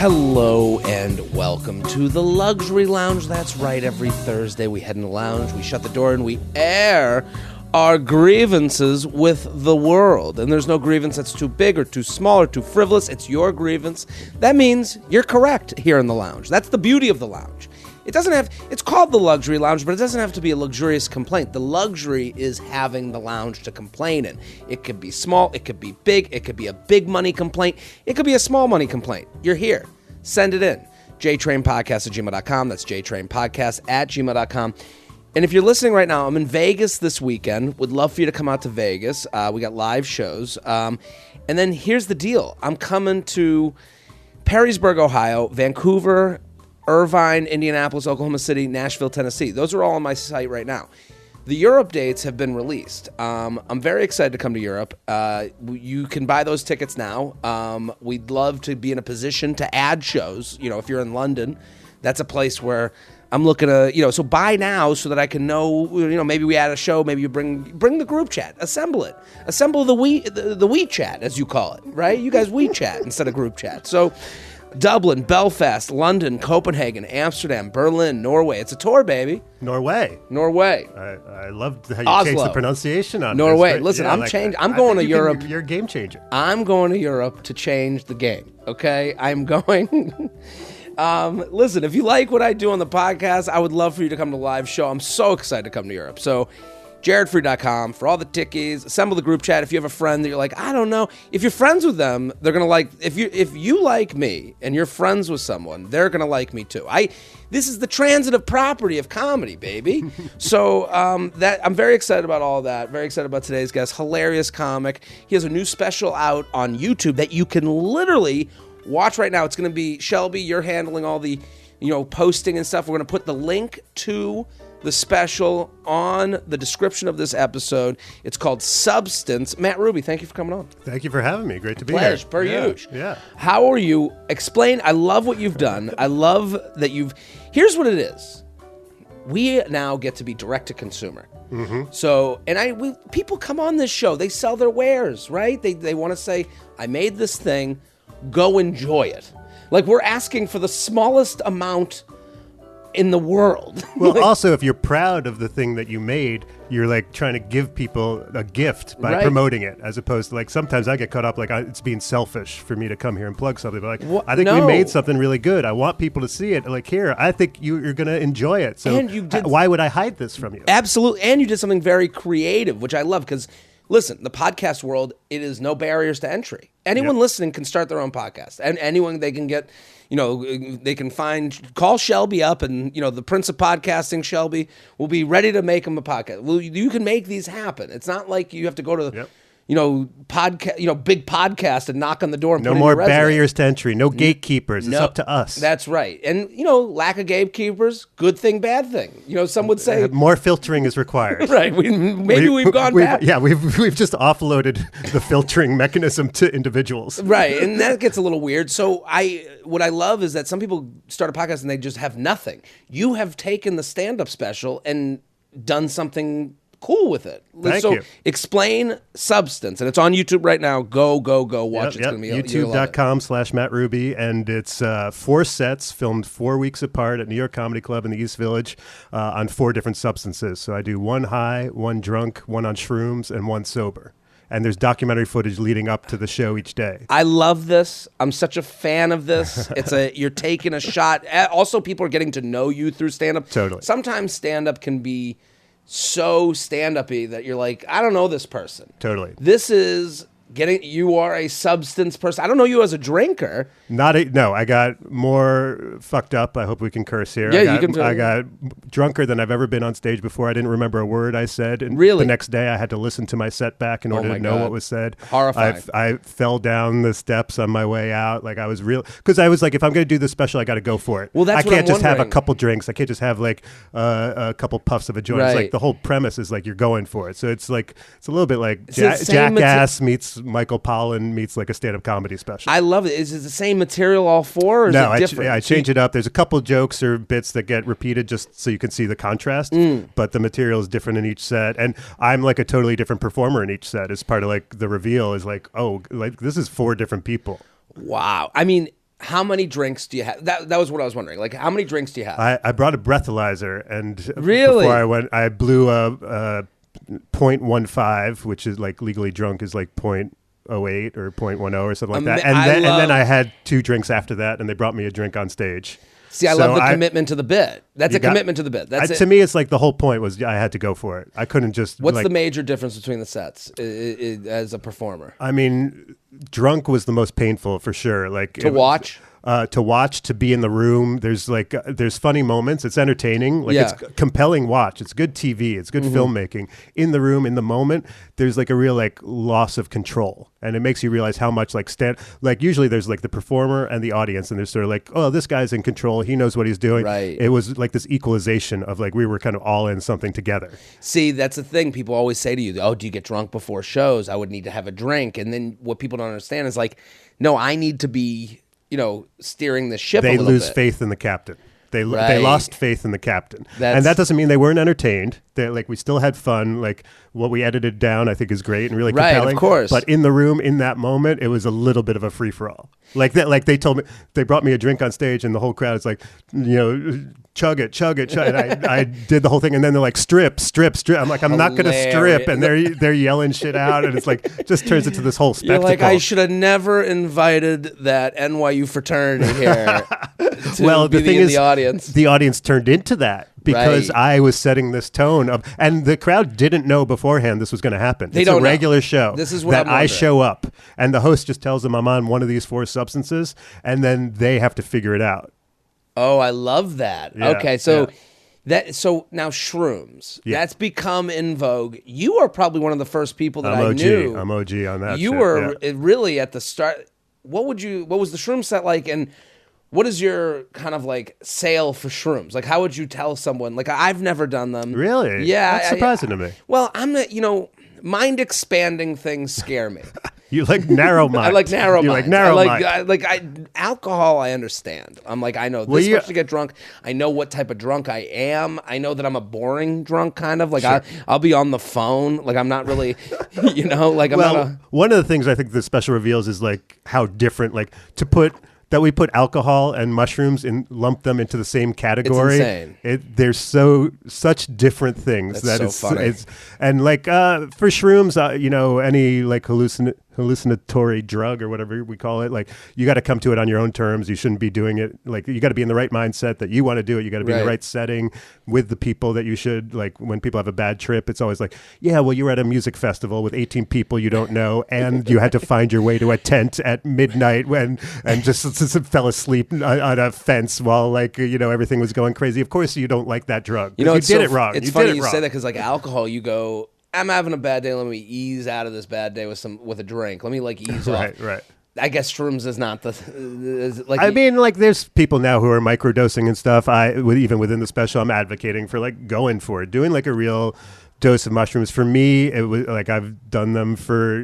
Hello and welcome to the Luxury Lounge. That's right, every Thursday we head in the lounge, we shut the door, and we air our grievances with the world. And there's no grievance that's too big or too small or too frivolous. It's your grievance. That means you're correct here in the lounge. That's the beauty of the lounge. It's called the Luxury Lounge, but it doesn't have to be a luxurious complaint. The luxury is having the lounge to complain in. It could be small, it could be big, it could be a big money complaint, it could be a small money complaint. You're here. Send it in. JTrainPodcast@gmail.com. That's JTrainPodcast@gmail.com. And if you're listening right now, I'm in Vegas this weekend. Would love for you to come out to Vegas. We got live shows. And then here's the deal. I'm coming to Perrysburg, Ohio, Vancouver, Irvine, Indianapolis, Oklahoma City, Nashville, Tennessee. Those are all on my site right now. The Europe dates have been released. I'm very excited to come to Europe. You can buy those tickets now. We'd love to be in a position to add shows. You know, if you're in London, that's a place where I'm looking to, so buy now so that I can know, maybe we add a show, maybe you bring the group chat, assemble it. Assemble the WeChat, as you call it, right? You guys WeChat instead of group chat. So Dublin, Belfast, London, Copenhagen, Amsterdam, Berlin, Norway. It's a tour, baby. Norway. I loved how you Oslo. changed the pronunciation on Norway. this. Listen, I'm going to Europe. You're a game changer. I'm going to Europe to change the game, okay? I'm going. Listen, if you like what I do on the podcast, I would love for you to come to the live show. I'm so excited to come to Europe. So JaredFreid.com for all the tickies. Assemble the group chat. If you have a friend that you're like, I don't know. If you're friends with them, they're going to like, if you like me and you're friends with someone, they're going to like me too. This is the transitive property of comedy, baby. So I'm very excited about all that. Very excited about today's guest. Hilarious comic. He has a new special out on YouTube that you can literally watch right now. It's going to be, Shelby, you're handling all the, posting and stuff. We're going to put the link to the special on the description of this episode. It's called Substance. Matt Ruby, thank you for coming on. Thank you for having me. Great to be Pleasure, here. per usual. Yeah. How are you? Explain. I love what you've done. I love that here's what it is. We now get to be direct to consumer. Mm-hmm. So, people come on this show. They sell their wares, right? They want to say, I made this thing. Go enjoy it. Like, we're asking for the smallest amount in the world. Well, also, if you're proud of the thing that you made, you're like trying to give people a gift by promoting it, as opposed to, like, sometimes I get caught up like it's being selfish for me to come here and plug something. But like, I think we made something really good. I want people to see it. Like, here, I think you're going to enjoy it. So why would I hide this from you? Absolutely. And you did something very creative, which I love, because listen, the podcast world, it is no barriers to entry. Anyone listening can start their own podcast, and anyone they can get, they can call Shelby up, and the Prince of Podcasting, Shelby, will be ready to make them a podcast. Well, you can make these happen. It's not like you have to go to big podcast and knock on the door and no more barriers to entry, no gatekeepers. It's up to us. That's right. And lack of gatekeepers, good thing, bad thing. Some would say more filtering is required. Right. We've gone back. Yeah, we've just offloaded the filtering mechanism to individuals. Right, and that gets a little weird. So what I love is that some people start a podcast and they just have nothing. You have taken the stand-up special and done something cool with it. Thank you. Explain Substance, and it's on YouTube right now. Go watch it. It's gonna be YouTube.com/Matt Ruby, and it's 4 sets filmed 4 weeks apart at New York Comedy Club in the East Village on 4 different substances. So I do 1 high, 1 drunk, 1 on shrooms, and 1 sober. And there's documentary footage leading up to the show each day. I love this. I'm such a fan of this. You're taking a shot. Also, people are getting to know you through stand-up. Totally. Sometimes stand-up can be so stand-up-y that you're like, I don't know this person. Totally. This is you are a substance person. I don't know you as a drinker. No, I got more fucked up. I hope we can curse here. Yeah, you can. I got drunker than I've ever been on stage before. I didn't remember a word I said. And really? The next day I had to listen to my set back in order to know what was said. Horrifying. I fell down the steps on my way out. Like, I was because I was like, if I'm going to do this special, I got to go for it. Well, I can't just have a couple drinks. I can't just have like a couple puffs of a joint. Right. It's like the whole premise is like you're going for it. So it's like it's a little bit like Jackass meets Michael Pollan meets like a stand-up comedy special. I love it. Is it the same material all 4? Or is it different? I change it up. There's a couple jokes or bits that get repeated just so you can see the contrast, but the material is different in each set. And I'm like a totally different performer in each set. As part of like the reveal is like, oh, like this is 4 different people. Wow. I mean, How many drinks do you have? That was what I was wondering. Like, how many drinks do you have? I brought a breathalyzer, and really? before I went, I blew a 0.15, which is like legally drunk is like 0.08 or 0.10 or something like that. And then I had 2 drinks after that, and they brought me a drink on stage. See, I love the commitment to the bit. That's a commitment to the bit. That's it. To me, it's like the whole point was I had to go for it. I couldn't just... What's the major difference between the sets as a performer? I mean, drunk was the most painful for sure. Like to watch? To be in the room. There's funny moments. It's entertaining. It's compelling watch. It's good TV. It's good filmmaking. In the room, in the moment, there's like a real like loss of control. And it makes you realize how much usually there's like the performer and the audience, and there's sort of like, oh, this guy's in control. He knows what he's doing. Right. It was like this equalization of like we were kind of all in something together. See, that's the thing. People always say to you, oh, do you get drunk before shows? I would need to have a drink. And then what people don't understand is like, no, I need to be, steering the ship a little bit. They lose faith in the captain. They lost faith in the captain. And that doesn't mean they weren't entertained. We still had fun. Like what we edited down, I think is great and really compelling. Right, of course. But in the room, in that moment, it was a little bit of a free-for-all. Like they told me, they brought me a drink on stage and the whole crowd is like, chug it. And I did the whole thing. And then they're like, strip. I'm like, I'm not going to strip. And they're yelling shit out. And it's like, just turns into this whole spectacle. You're like, I should have never invited that NYU fraternity here to be in the audience. The audience turned into that. Because I was setting this tone and the crowd didn't know beforehand this was going to happen. It's a regular show. This is what that I show up, and the host just tells them I'm on one of these 4 substances, and then they have to figure it out. Oh, I love that. Yeah, okay, so so now shrooms. Yeah. That's become in vogue. You are probably one of the first people that I knew. I'm OG on that. You were really at the start. What was the shroom set like, and what is your kind of like sale for shrooms? Like, how would you tell someone? Like, I've never done them. Really? Yeah. That's surprising to me. Well, I'm not, mind expanding things scare me. You like narrow minds. I like narrow minds. You like narrow minds. Alcohol, I understand. I'm like, I know this much to get drunk. I know what type of drunk I am. I know that I'm a boring drunk, kind of. Like, sure. I'll be on the phone. Like, I'm not really, like, I'm not one of the things I think the special reveals is, like, how different, like, we put alcohol and mushrooms and lump them into the same category. It's insane. They're such different things. That's so funny. And like for shrooms, any like hallucinatory drug or whatever we call it, like you got to come to it on your own terms. You shouldn't be doing it. Like you got to be in the right mindset that you want to do it. You got to be in the right setting with the people that you should. Like when people have a bad trip, it's always like, yeah, well, you were at a music festival with 18 people you don't know, and you had to find your way to a tent at midnight and just fell asleep on a fence while everything was going crazy. Of course, you don't like that drug. You did it wrong. It's funny you say that because like alcohol, you go, I'm having a bad day. Let me ease out of this bad day with a drink. Let me ease off. Right. I guess shrooms is not there's people now who are microdosing and stuff. Even within the special, I'm advocating for going for it, doing like a real dose of mushrooms. For me, it was like I've done them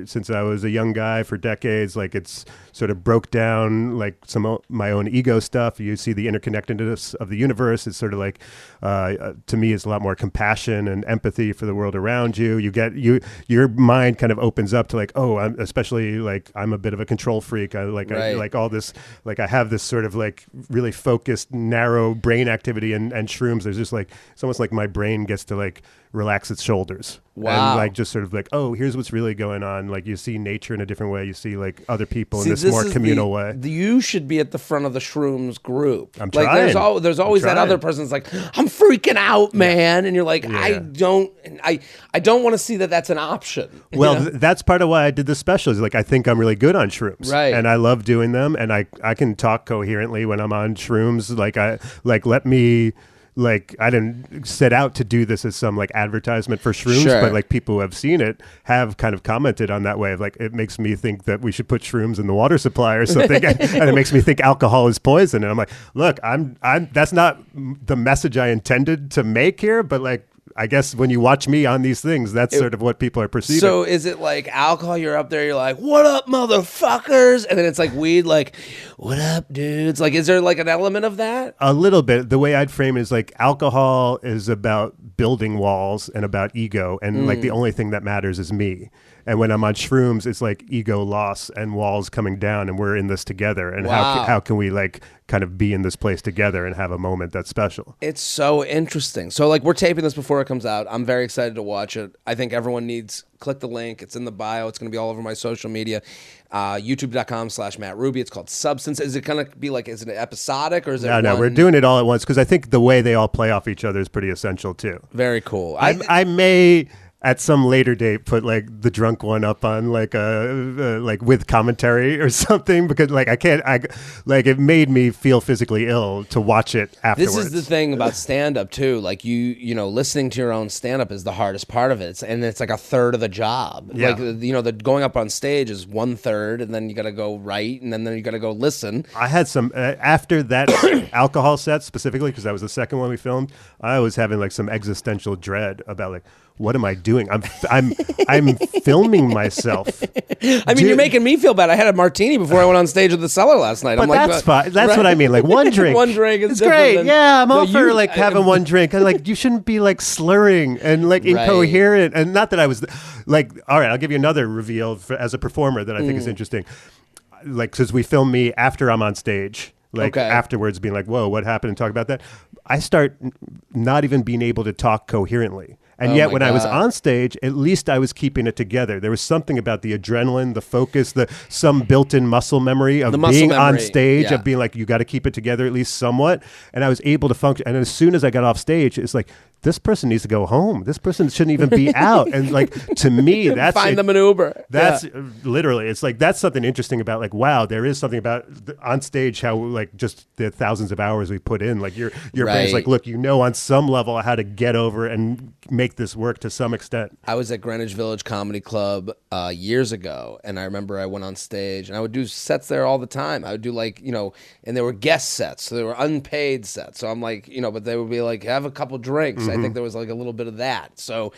since I was a young guy for decades. Like it's sort of broke down like some of my own ego stuff. You see the interconnectedness of the universe. It's sort of like to me, it's a lot more compassion and empathy for the world around you. You get your mind kind of opens up to like, oh, I'm a bit of a control freak. I like all this. Like I have this sort of like really focused, narrow brain activity, and shrooms. There's just like it's almost like my brain gets to like relax its shoulders. Wow. And like just sort of like, oh, here's what's really going on. Like you see nature in a different way. You see like other people in this more communal way. You should be at the front of the shrooms group. I'm trying. Like there's always that other person that's like, I'm freaking out, man. And you're like, I don't want to see that that's an option. Well, that's part of why I did this special is like, I think I'm really good on shrooms. Right. And I love doing them. And I can talk coherently when I'm on shrooms. I didn't set out to do this as some like advertisement for shrooms, but like people who have seen it have kind of commented on that way of like, it makes me think that we should put shrooms in the water supply or something. And it makes me think alcohol is poison. And I'm like, look, that's not the message I intended to make here, but like, I guess when you watch me on these things, that's sort of what people are perceiving. So is it like alcohol, you're up there, you're like, what up, motherfuckers? And then it's like weed, like, what up, dudes? Like, is there like an element of that? A little bit. The way I'd frame it is like alcohol is about building walls and about ego. And like the only thing that matters is me. And when I'm on shrooms, it's like ego loss and walls coming down, and we're in this together. And how can we like kind of be in this place together and have a moment that's special? It's so interesting. So like we're taping this before it comes out. I'm very excited to watch it. I think everyone needs, click the link. It's in the bio. It's going to be all over my social media. YouTube.com/Matt Ruby. It's called Substance. Is it going to be like, is it episodic or is it No, we're doing it all at once because I think the way they all play off each other is pretty essential too. Very cool. I may at some later date put like the drunk one up on like like with commentary or something, because like it made me feel physically ill to watch it afterwards. This is the thing about stand-up too. Like you know, listening to your own stand-up is the hardest part of it, and it's like a third of the job. Yeah. Like the going up on stage is 1/3, and then you got to go write, and then you got to go listen. I had some after that alcohol set specifically, because that was the second one we filmed. I was having like some existential dread about like, what am I doing? I'm filming myself. I mean, you're making me feel bad. I had a martini before I went on stage at the Cellar last night. But I'm like, that's fine. That's what I mean. Like one drink. One drink is it's great. Yeah, I'm all for like having one drink. And like you shouldn't be like slurring and like incoherent. And not that I was like, all right, I'll give you another reveal as a performer that I think is interesting. Like, because we film me after I'm on stage. Like afterwards being like, whoa, what happened? And talk about that. I start not even being able to talk coherently. And yet when I was on stage, at least I was keeping it together. There was something about the adrenaline, the focus, some built-in muscle memory of being on stage, of being like, you got to keep it together at least somewhat. And I was able to function. And as soon as I got off stage, it's like, this person needs to go home. This person shouldn't even be out. And like, to me, that's find them an Uber. That's literally, it's like, that's something interesting about like, wow, there is something about on stage, how like just the thousands of hours we put in, like your brain's like, look, on some level how to get over and make this work to some extent. I was at Greenwich Village Comedy Club years ago, and I remember I went on stage, and I would do sets there all the time. I would do like, and there were guest sets, so they were unpaid sets. So I'm like, but they would be like, have a couple drinks. I think there was like a little bit of that. So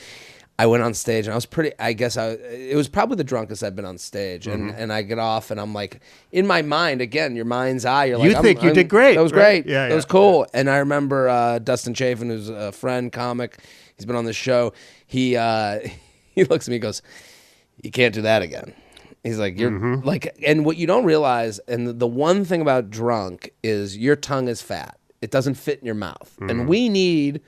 I went on stage, and I was it was probably the drunkest I've been on stage. And I get off, and I'm like, in my mind, again, your mind's eye, you're like, you think you did great. That was right? great. That was cool. And I remember Dustin Chafin, who's a friend, comic, he's been on this show. He looks at me and goes, you can't do that again. He's like, you're like, and what you don't realize, and the one thing about drunk is your tongue is fat. It doesn't fit in your mouth. And we need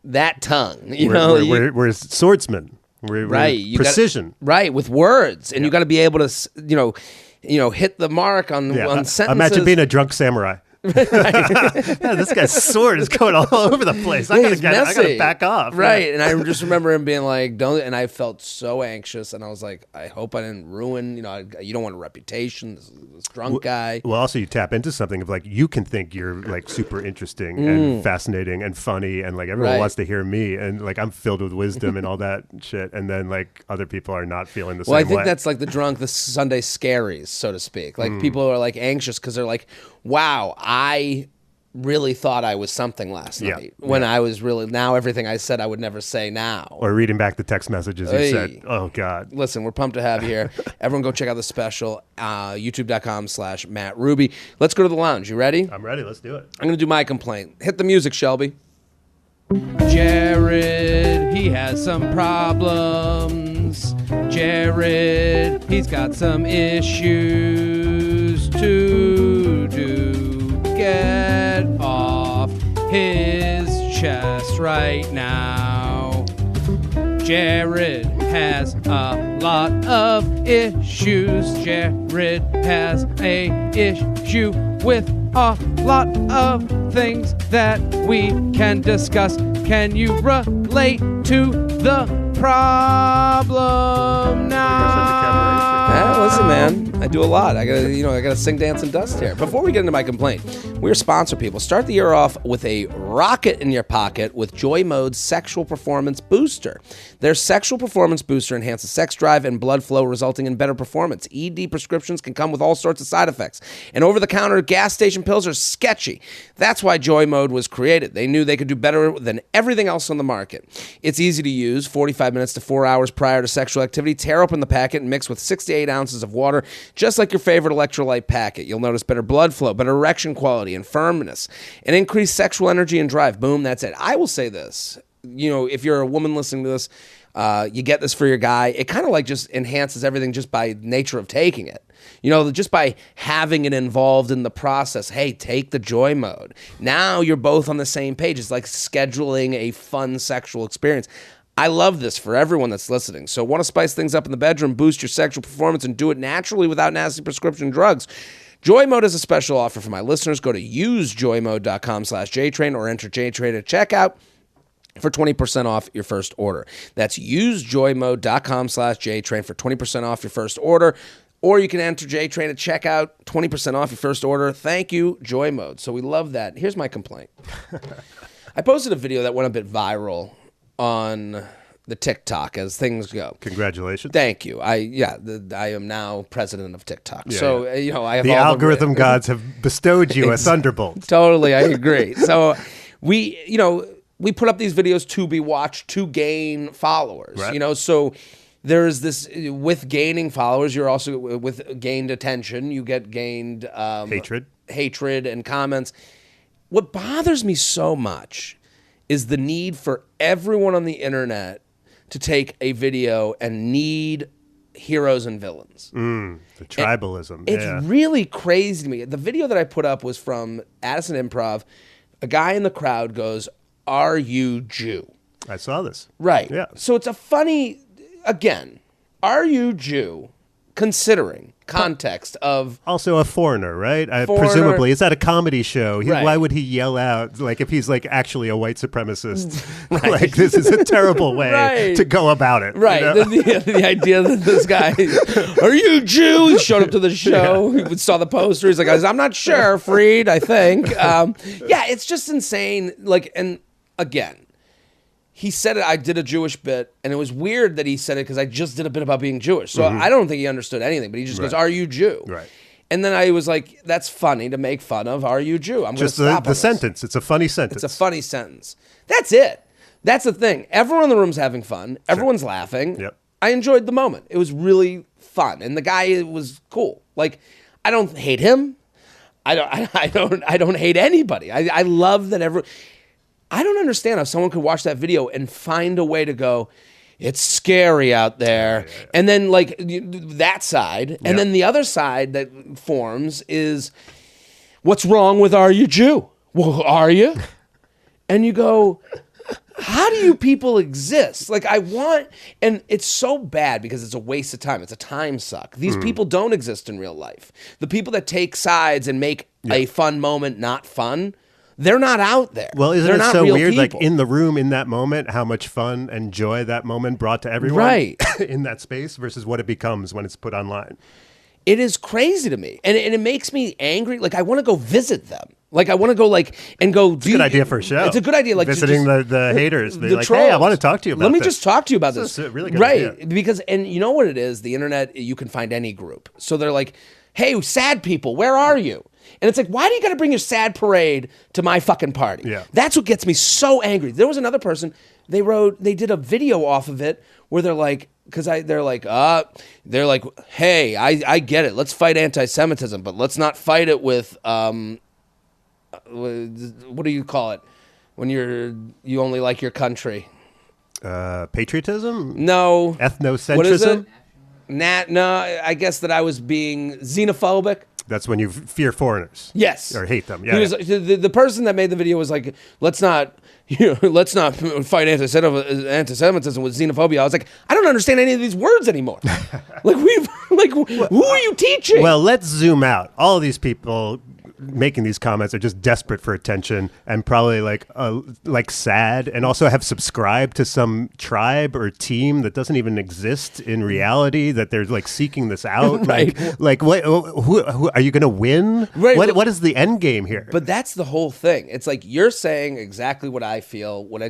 that tongue, we're swordsmen. We're precision, with words, and you got to be able to, hit the mark on sentences. Imagine being a drunk samurai. This guy's sword is going all over the place. I gotta back off. Right. And I just remember him being like, don't, and I felt so anxious, and I was like, I hope I didn't ruin, you don't want a reputation, this drunk guy. Well, also you tap into something of like, you can think you're like super interesting and fascinating and funny, and like everyone wants to hear me, and like I'm filled with wisdom and all that shit, and then like other people are not feeling the same way. Well, I think that's like the Sunday scaries, so to speak. Like people are like anxious because they're like, wow, I really thought I was something last night when I was really, now everything I said I would never say now. Or reading back the text messages you said. Oh, God. Listen, we're pumped to have you here. Everyone go check out the special, youtube.com/Matt Ruby. Let's go to the lounge. You ready? I'm ready. Let's do it. I'm going to do my complaint. Hit the music, Shelby. Jared, he has some problems. Jared, he's got some issues to do. Get off his chest right now. Jared has a lot of issues. Jared has a issue with a lot of things that we can discuss. Can you relate to the problem now? Listen, man, I do a lot. I gotta sing, dance, and dust here. Before we get into my complaint, we're sponsor people. Start the year off with a rocket in your pocket with Joy Mode's Sexual Performance Booster. Their Sexual Performance Booster enhances sex drive and blood flow, resulting in better performance. ED prescriptions can come with all sorts of side effects, and over-the-counter gas station pills are sketchy. That's why Joy Mode was created. They knew they could do better than everything else on the market. It's easy to use. 45 minutes to 4 hours prior to sexual activity. Tear open the packet and mix with 6 to 8 ounces of water, just like your favorite electrolyte packet. You'll notice better blood flow, better erection quality and firmness, and increased sexual energy and drive. Boom, that's it. I will say this. If you're a woman listening to this, You get this for your guy. It kind of like just enhances everything just by nature of taking it. Just by having it involved in the process. Hey, take the joy mode. Now you're both on the same page. It's like scheduling a fun sexual experience. I love this for everyone that's listening. So want to spice things up in the bedroom, boost your sexual performance, and do it naturally without nasty prescription drugs? Joy Mode is a special offer for my listeners. Go to usejoymode.com/JTrain or enter JTrain at checkout for 20% off your first order. That's usejoymode.com/JTrain for 20% off your first order. Or you can enter JTrain at checkout, 20% off your first order. Thank you, Joy Mode. So we love that. Here's my complaint. I posted a video that went a bit viral on the TikTok as things go. Congratulations. Thank you. I am now president of TikTok. I have the algorithm gods have bestowed you a thunderbolt. Totally, I agree. So we put up these videos to be watched to gain followers. Right. So there's this with gaining followers. You're also with gained attention. You get gained hatred, and comments. What bothers me so much is the need for everyone on the internet to take a video and need heroes and villains. The tribalism. It's really crazy to me. The video that I put up was from Addison Improv. A guy in the crowd goes, "Are you Jew?" I saw this. Right. Yeah. So it's a funny, again, are you Jew? Considering context of also a foreigner, right? Presumably, it's at a comedy show. Right. Why would he yell out if he's actually a white supremacist? Right. This is a terrible way to go about it. Right. The idea that this guy, are you Jew? He showed up to the show. He saw the poster. He's like, I'm not sure, Freid. I think. It's just insane. And again. He said it, I did a Jewish bit, and it was weird that he said it because I just did a bit about being Jewish. So I don't think he understood anything, but he just goes, "Are you Jew?" Right. And then I was like, that's funny to make fun of, "Are you Jew?" I'm just going to stop the sentence. It's a funny sentence. It's a funny sentence. That's it. That's the thing. Everyone in the room's having fun. Everyone's laughing. Yep. I enjoyed the moment. It was really fun, and the guy was cool. I don't hate him. I don't hate anybody. I love that everyone. I don't understand how someone could watch that video and find a way to go, it's scary out there. Yeah. And then that side. And then the other side that forms is, what's wrong with "Are you Jew?" Well, are you? And you go, how do you people exist? And it's so bad because it's a waste of time. It's a time suck. These people don't exist in real life. The people that take sides and make a fun moment not fun, they're not out there. Well, isn't it so weird, people. In the room, in that moment, how much fun and joy that moment brought to everyone in that space versus what it becomes when it's put online? It is crazy to me. And it makes me angry. I want to go visit them. I want to go and go. It's a good idea for a show. It's a good idea. Visiting the haters. The trolls. Hey, I want to talk to you about this. Let me just talk to you about this. It's a really good idea. Because, and you know what it is? The internet, you can find any group. So they're like, "Hey, sad people, where are you?" And it's why do you got to bring your sad parade to my fucking party? Yeah. That's what gets me so angry. There was another person, they did a video off of it where they're like, hey, I get it. Let's fight anti-Semitism, but let's not fight it with, what do you call it? When you only like your country. Patriotism? No. Ethnocentrism? What is it? No, I guess that I was being xenophobic. That's when you fear foreigners. Yes. Or hate them. Yeah. The person that made the video was like, let's not fight anti-Semitism with xenophobia. I was like, I don't understand any of these words anymore. Who are you teaching? Well, let's zoom out. All of these people making these comments are just desperate for attention and probably sad, and also have subscribed to some tribe or team that doesn't even exist in reality, that they're seeking this out. Right. What, who are you going to win? Right. What is the end game here? But that's the whole thing. It's you're saying exactly what I feel, what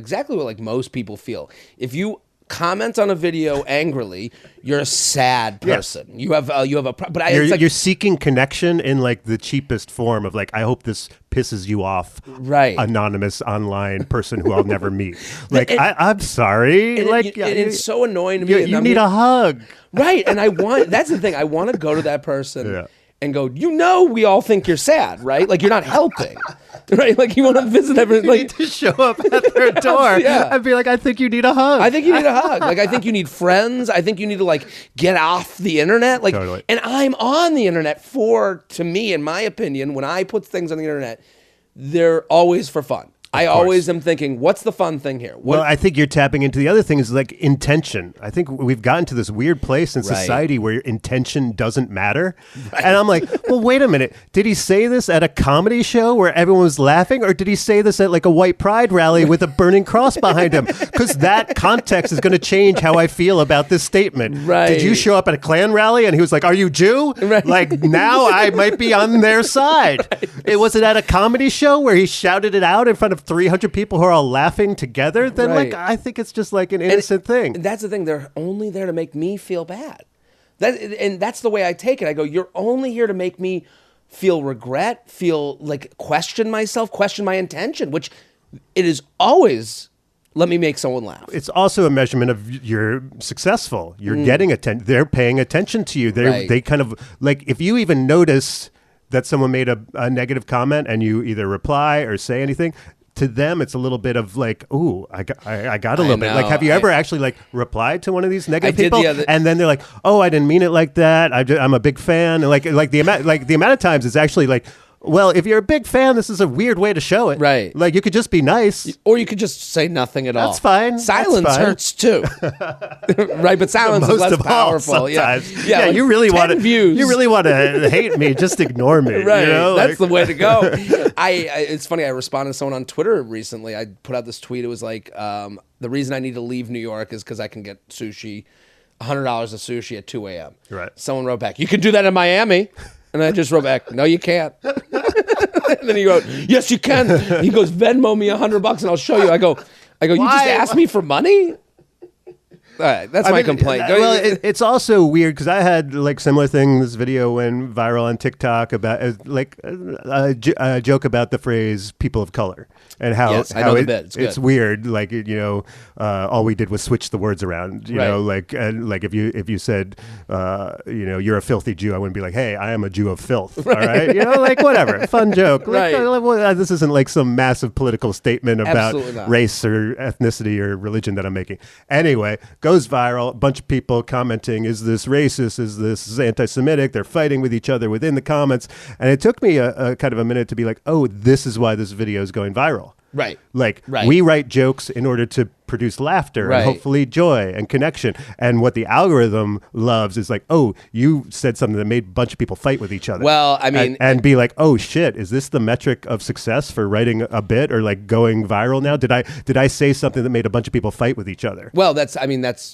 most people feel. If you comment on a video angrily, you're a sad person. Yes. You have but you're seeking connection in the cheapest form of I hope this pisses you off, right? Anonymous online person who I'll never meet. I'm sorry. It's so annoying to me. You need a hug, right? And that's the thing. I want to go to that person. Yeah. And go, we all think you're sad, right? You're not helping. Right? Like you want to visit everyone. You need to show up at their door and be like, I think you need a hug. I think you need a hug. Like I think you need friends. I think you need to like get off the internet. Like, totally. And I'm on the internet to me, in my opinion, when I put things on the internet, they're always for fun. I always am thinking, what's the fun thing here? Well, I think you're tapping into the other thing is like intention. I think we've gotten to this weird place in society where intention doesn't matter. Right. And I'm like, well, wait a minute. Did he say this at a comedy show where everyone was laughing? Or did he say this at like a white pride rally with a burning cross behind him? Because that context is going to change how I feel about this statement. Right. Did you show up at a Klan rally and he was like, are you Jew? Right. Like now I might be on their side. Right. Was it at a comedy show where he shouted it out in front of 300 people who are all laughing together? Then like I think it's just like an innocent thing. That's the thing. They're only there to make me feel bad. And that's the way I take it. I go, you're only here to make me feel regret, feel like question myself, question my intention, which it is always let me make someone laugh. It's also a measurement of you're successful. You're getting attention. They're paying attention to you. They kind of like if you even notice that someone made a negative comment and you either reply or say anything, to them, it's a little bit of like, ooh, I got a little bit. Like, have you ever actually like replied to one of these negative people? And then they're like, oh, I didn't mean it like that. I'm a big fan. And like the amount of times it's actually like, well, if you're a big fan, this is a weird way to show it. Right. Like you could just be nice. Or you could just say nothing at all. That's fine. Silence hurts too. Right, but silence is less powerful. Yeah, like you really want to views. You really want to hate me, just ignore me. Right. You know? That's the way to go. It's funny, I responded to someone on Twitter recently. I put out this tweet. It was like, the reason I need to leave New York is because I can get sushi, $100 of sushi at 2 a.m. Right. Someone wrote back, you can do that in Miami. And I just wrote back, no, you can't. And then he wrote, yes, you can. He goes, Venmo me $100 and I'll show you. I go, you just asked me for money? All right, that's my complaint. Well, it's also weird because I had like similar thing. This video went viral on TikTok about a joke about the phrase "people of color" and how I know the bit. It's weird. Like all we did was switch the words around. You know, like if you said you're a filthy Jew, I wouldn't be like, hey, I am a Jew of filth. All right, like whatever, fun joke. Like, this isn't like some massive political statement about race or ethnicity or religion that I'm making. Anyway. Goes viral, a bunch of people commenting, is this racist, is this anti-Semitic? They're fighting with each other within the comments. And it took me a kind of a minute to be like, oh, this is why this video is going viral. Right. Like, we write jokes in order to produce laughter and hopefully joy and connection. And what the algorithm loves is like, oh, you said something that made a bunch of people fight with each other. Well, I mean... And be like, oh, shit, is this the metric of success for writing a bit or like going viral now? Did I say something that made a bunch of people fight with each other? Well, that's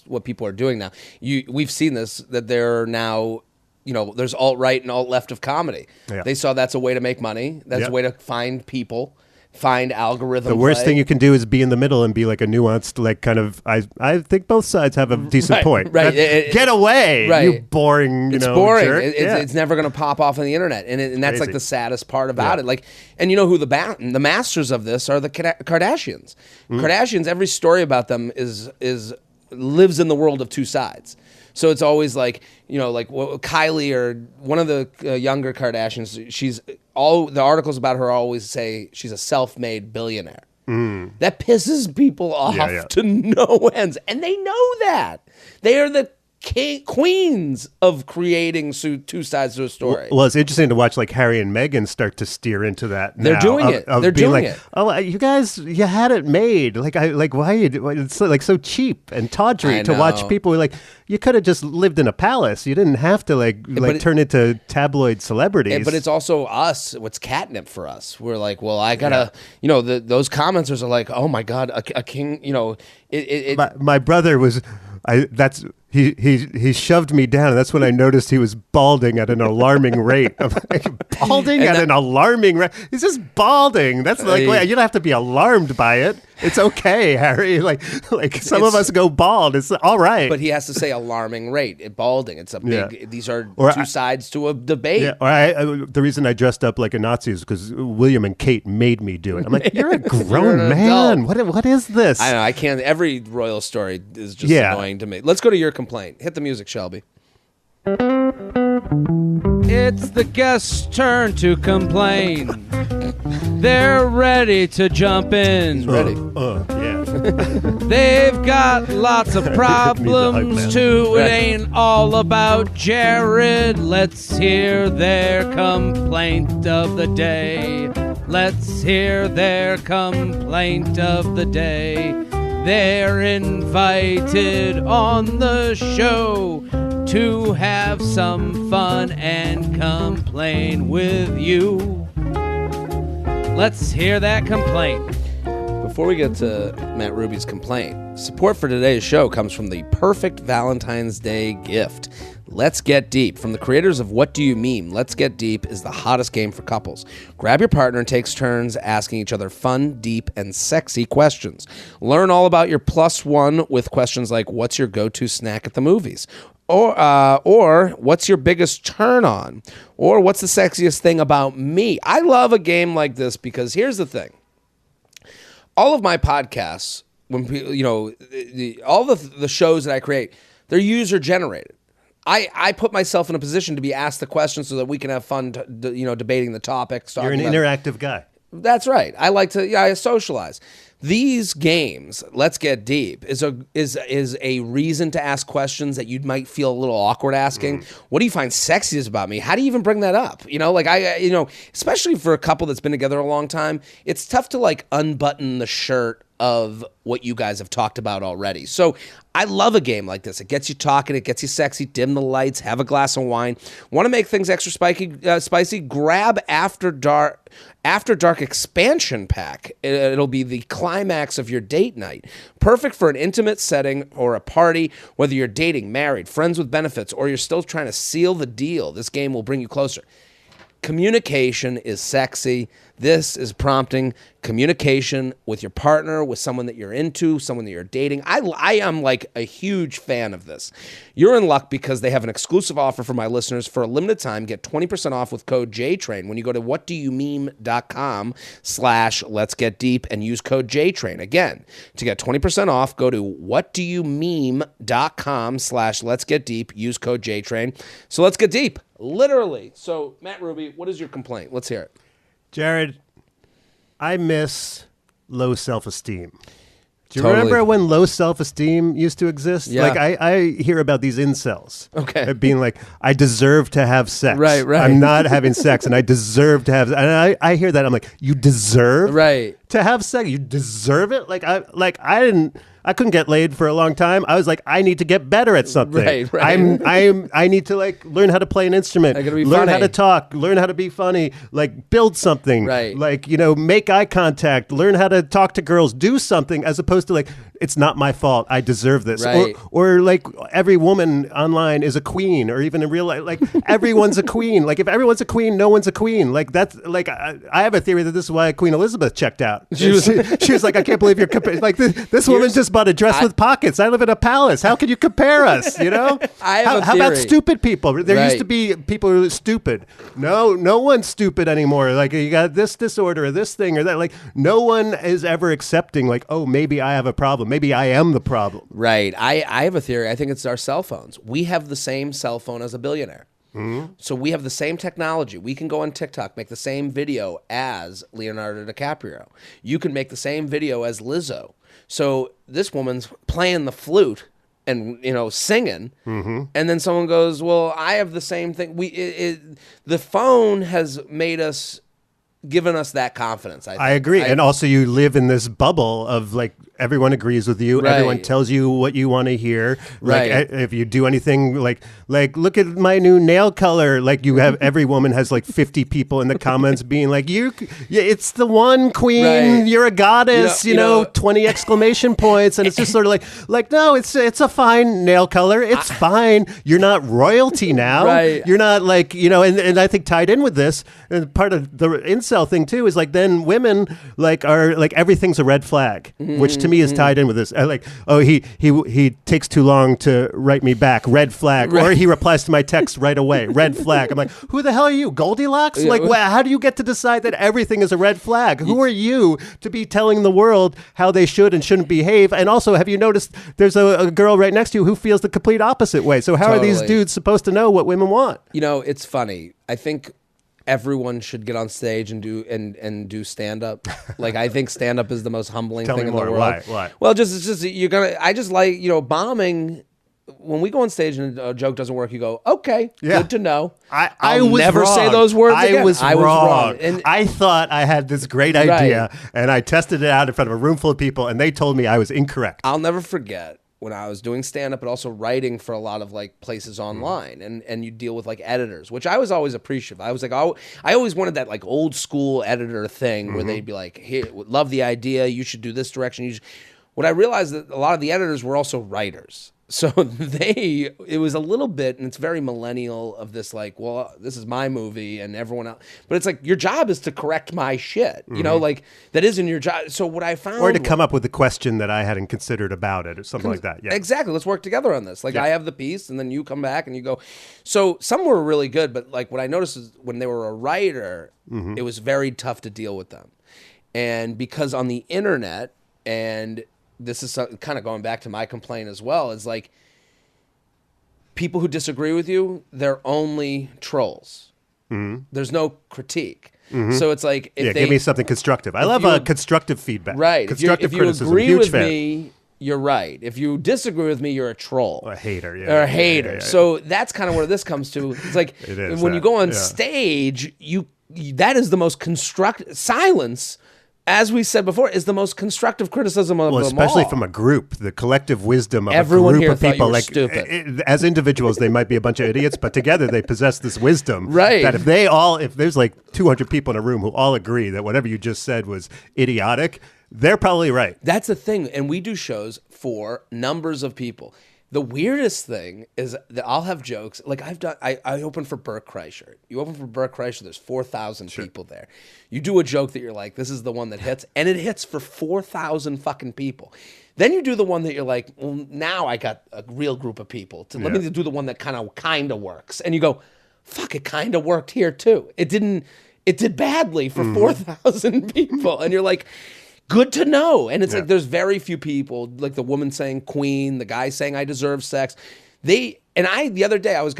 what people are doing now. We've seen this, that they're now... there's alt-right and alt-left of comedy. Yeah. They saw that's a way to make money. That's a way to find people. Find algorithm. The worst thing you can do is be in the middle and be like a nuanced, like kind of. I think both sides have a decent point. Right, get away, you boring. It's boring. Jerk. It's never going to pop off on the internet, and that's like the saddest part about it. Like, and you know who the masters of this are? The Kardashians. Kardashians. Every story about them is lives in the world of two sides. So it's always like, like Kylie or one of the younger Kardashians, all the articles about her always say she's a self-made billionaire. That pisses people off to no ends. And they know that. They are the queens of creating two sides to a story. Well, it's interesting to watch like Harry and Meghan start to steer into that. They're doing it. They're doing it. Oh, you guys, you had it made. Why it's like so cheap and tawdry to watch people like you could have just lived in a palace. You didn't have to turn into tabloid celebrities. But it's also us. What's catnip for us? We're like, well, I gotta. Those commenters are like, oh my god, a king. My brother was. He shoved me down, and that's when I noticed he was balding at an alarming rate. I'm like, balding at an alarming rate? He's just balding. That's like, you don't have to be alarmed by it. It's okay, Harry. Like some of us go bald. It's all right. But he has to say alarming rate. Balding. It's a big. These are two sides to a debate. Yeah. Or the reason I dressed up like a Nazi is because William and Kate made me do it. I'm like, you're a grown man. What is this? I know. I can't. Every royal story is just annoying to me. Let's go to your complaint. Hit the music, Shelby. It's the guest's turn to complain. They're ready to jump in. Ready. Yeah. They've got lots of problems too. It ain't all about Jared. Let's hear their complaint of the day. Let's hear their complaint of the day. They're invited on the show to have some fun and complain with you. Let's hear that complaint. Before we get to Matt Ruby's complaint, support for today's show comes from the perfect Valentine's Day gift. Let's Get Deep. From the creators of What Do You Meme, Let's Get Deep is the hottest game for couples. Grab your partner and takes turns asking each other fun, deep, and sexy questions. Learn all about your plus one with questions like, what's your go-to snack at the movies? Or what's your biggest turn on? Or what's the sexiest thing about me? I love a game like this because here's the thing. All of my podcasts, when all the shows that I create, they're user generated. I put myself in a position to be asked the questions so that we can have fun, debating the topics. You're an interactive guy. That's right. I like to. I socialize. These games, Let's Get Deep, is a reason to ask questions that you might feel a little awkward asking. What do you find sexiest about me? How do you even bring that up? Especially for a couple that's been together a long time, it's tough to unbutton the shirt of what you guys have talked about already. So I love a game like this. It gets you talking. It gets you sexy. Dim the lights. Have a glass of wine. Want to make things extra spicy? Grab After Dark expansion pack. It'll be the climax of your date night. Perfect for an intimate setting or a party, whether you're dating, married, friends with benefits, or you're still trying to seal the deal. This game will bring you closer. Communication is sexy. This is prompting communication with your partner, with someone that you're into, someone that you're dating. I am a huge fan of this. You're in luck because they have an exclusive offer for my listeners. For a limited time, get 20% off with code JTrain when you go to whatdoyoumeme.com/letsgetdeep and use code JTrain. Again, to get 20% off, go to whatdoyoumeme.com/letsgetdeep, use code JTrain. So let's get deep. Literally. So, Matt Ruby, what is your complaint? Let's hear it. Jared, I miss low self-esteem. Do you remember when low self-esteem used to exist? Yeah. I hear about these incels. Okay. Being like, I deserve to have sex. Right. I'm not having sex, and I deserve to have. And I hear that. I'm like, you deserve to have sex? You deserve it? I couldn't get laid for a long time. I was like, I need to get better at something. Right. I need to learn how to play an instrument. I gotta be learn funny. how to talk. Learn how to be funny. Build something. Right. Make eye contact. Learn how to talk to girls. Do something as opposed to it's not my fault. I deserve this. Right. Or every woman online is a queen, or even in real life, everyone's a queen. If everyone's a queen, no one's a queen. I have a theory that this is why Queen Elizabeth checked out. She was like, I can't believe you're comparing. This woman just bought a dress with pockets. I live in a palace. How can you compare us? I have how about stupid people? There used to be people who were stupid. No one's stupid anymore. You got this disorder or this thing or that. No one is ever accepting oh, maybe I have a problem. Maybe I am the problem. Right. I have a theory. I think it's our cell phones. We have the same cell phone as a billionaire. Mm-hmm. So we have the same technology. We can go on TikTok, make the same video as Leonardo DiCaprio. You can make the same video as Lizzo. So this woman's playing the flute and singing, and then someone goes, "Well, I have the same thing." The phone has given us that confidence. I agree, and also you live in this bubble of everyone agrees with you. Right. Everyone tells you what you want to hear. Right. If you do anything look at my new nail color. You have every woman has 50 people in the comments being it's the one queen. Right. You're a goddess. 20 exclamation points, and it's just sort of no, it's a fine nail color. It's fine. You're not royalty now. Right. You're not and I think tied in with this, and part of the incel thing too is then women are everything's a red flag, which to me is tied in with this. He takes too long to write me back, red flag, or he replies to my text right away, red flag. I'm like, who the hell are you, Goldilocks? How do you get to decide that everything is a red flag? Who are you to be telling the world how they should and shouldn't behave? And also, have you noticed there's a girl right next to you who feels the complete opposite way? So how are these dudes supposed to know what women want? It's funny. I think everyone should get on stage and do stand up. Like, I think stand up is the most humbling thing in the world. Why? Well, I just like, bombing. When we go on stage and a joke doesn't work, you go, okay, good to know. I was never wrong. say those words again. I was wrong. And I thought I had this great idea, and I tested it out in front of a room full of people, and they told me I was incorrect. I'll never forget when I was doing stand-up, but also writing for a lot of like places online, and you deal with like editors, which I was always appreciative. I was like, I always wanted that like old school editor thing where they'd be like, "Here, love the idea. You should do this direction." What I realized that a lot of the editors were also writers. So it was a little bit, and it's very millennial of this, like, well, this is my movie and everyone else. But it's like, your job is to correct my shit, like that isn't your job. So what I found, or to come up with a question that I hadn't considered about it or something like that. Yeah, exactly. Let's work together on this. Like, I have the piece, and then you come back and you go. So some were really good, but like what I noticed is when they were a writer, it was very tough to deal with them, and because on the internet and this is kind of going back to my complaint as well, is like, people who disagree with you, they're only trolls. There's no critique. So it's like, give me something constructive. I love constructive feedback. Right. Constructive criticism. If you agree Huge with fan. me, you're right. If you disagree with me, you're a troll. Or a hater. Yeah. Or a hater. Yeah. So that's kind of where this comes to. It's like, when you go on stage, that is the most constructive. Silence, as we said before, is the most constructive criticism of them all. Especially from a group, the collective wisdom of everyone a group here of people. Like, stupid. As individuals, they might be a bunch of idiots, but together they possess this wisdom. Right. That if there's like 200 people in a room who all agree that whatever you just said was idiotic, they're probably right. That's the thing. And we do shows for numbers of people. The weirdest thing is that I'll have jokes. Like I open for Bert Kreischer. You open for Bert Kreischer, there's 4,000 people there. You do a joke that you're like, this is the one that hits, and it hits for 4,000 fucking people. Then you do the one that you're like, well, now I got a real group of people. Let me do the one that kind of works. And you go, fuck, it kind of worked here too. It did badly for 4,000 people. And you're like, good to know. And it's like, there's very few people, like the woman saying queen, the guy saying I deserve sex. The other day I've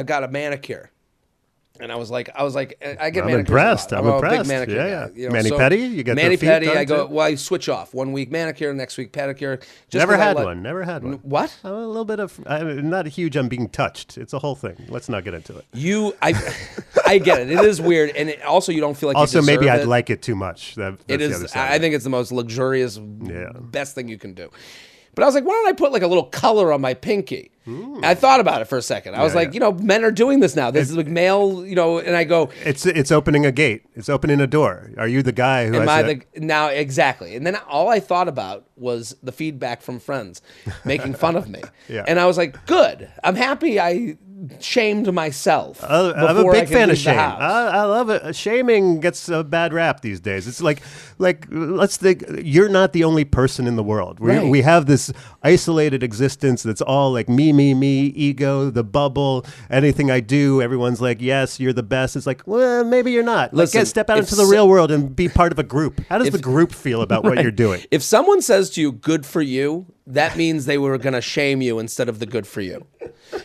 got a manicure. And I was like, I get manicures. Impressed. I'm impressed. A big manicure guy. Mani-pedi? You get mani-pedi, I go, well, I switch off. 1 week manicure, next week pedicure. Never had one. What? A little bit of, not huge on being touched. It's a whole thing. Let's not get into it. I get it. It is weird. And also you don't feel like also, you deserve maybe I'd it. like it too much. That's it is. The other side. I think it's the most luxurious, best thing you can do. But I was like, why don't I put like a little color on my pinky? I thought about it for a second. I was like, men are doing this now. This is like male, and I go, it's opening a gate. It's opening a door. Are you the guy who? Now exactly? And then all I thought about was the feedback from friends making fun of me. And I was like, good. I'm happy. I shamed myself. I'm a big fan of shame. I love it. Shaming gets a bad rap these days. It's like let's think. You're not the only person in the world. We have this isolated existence that's all like me, ego, the bubble, anything I do, everyone's like, yes, you're the best. It's like, well, maybe you're not. Listen, step out into the real world and be part of a group. How does the group feel about what you're doing? If someone says to you, good for you, that means they were going to shame you instead of the good for you.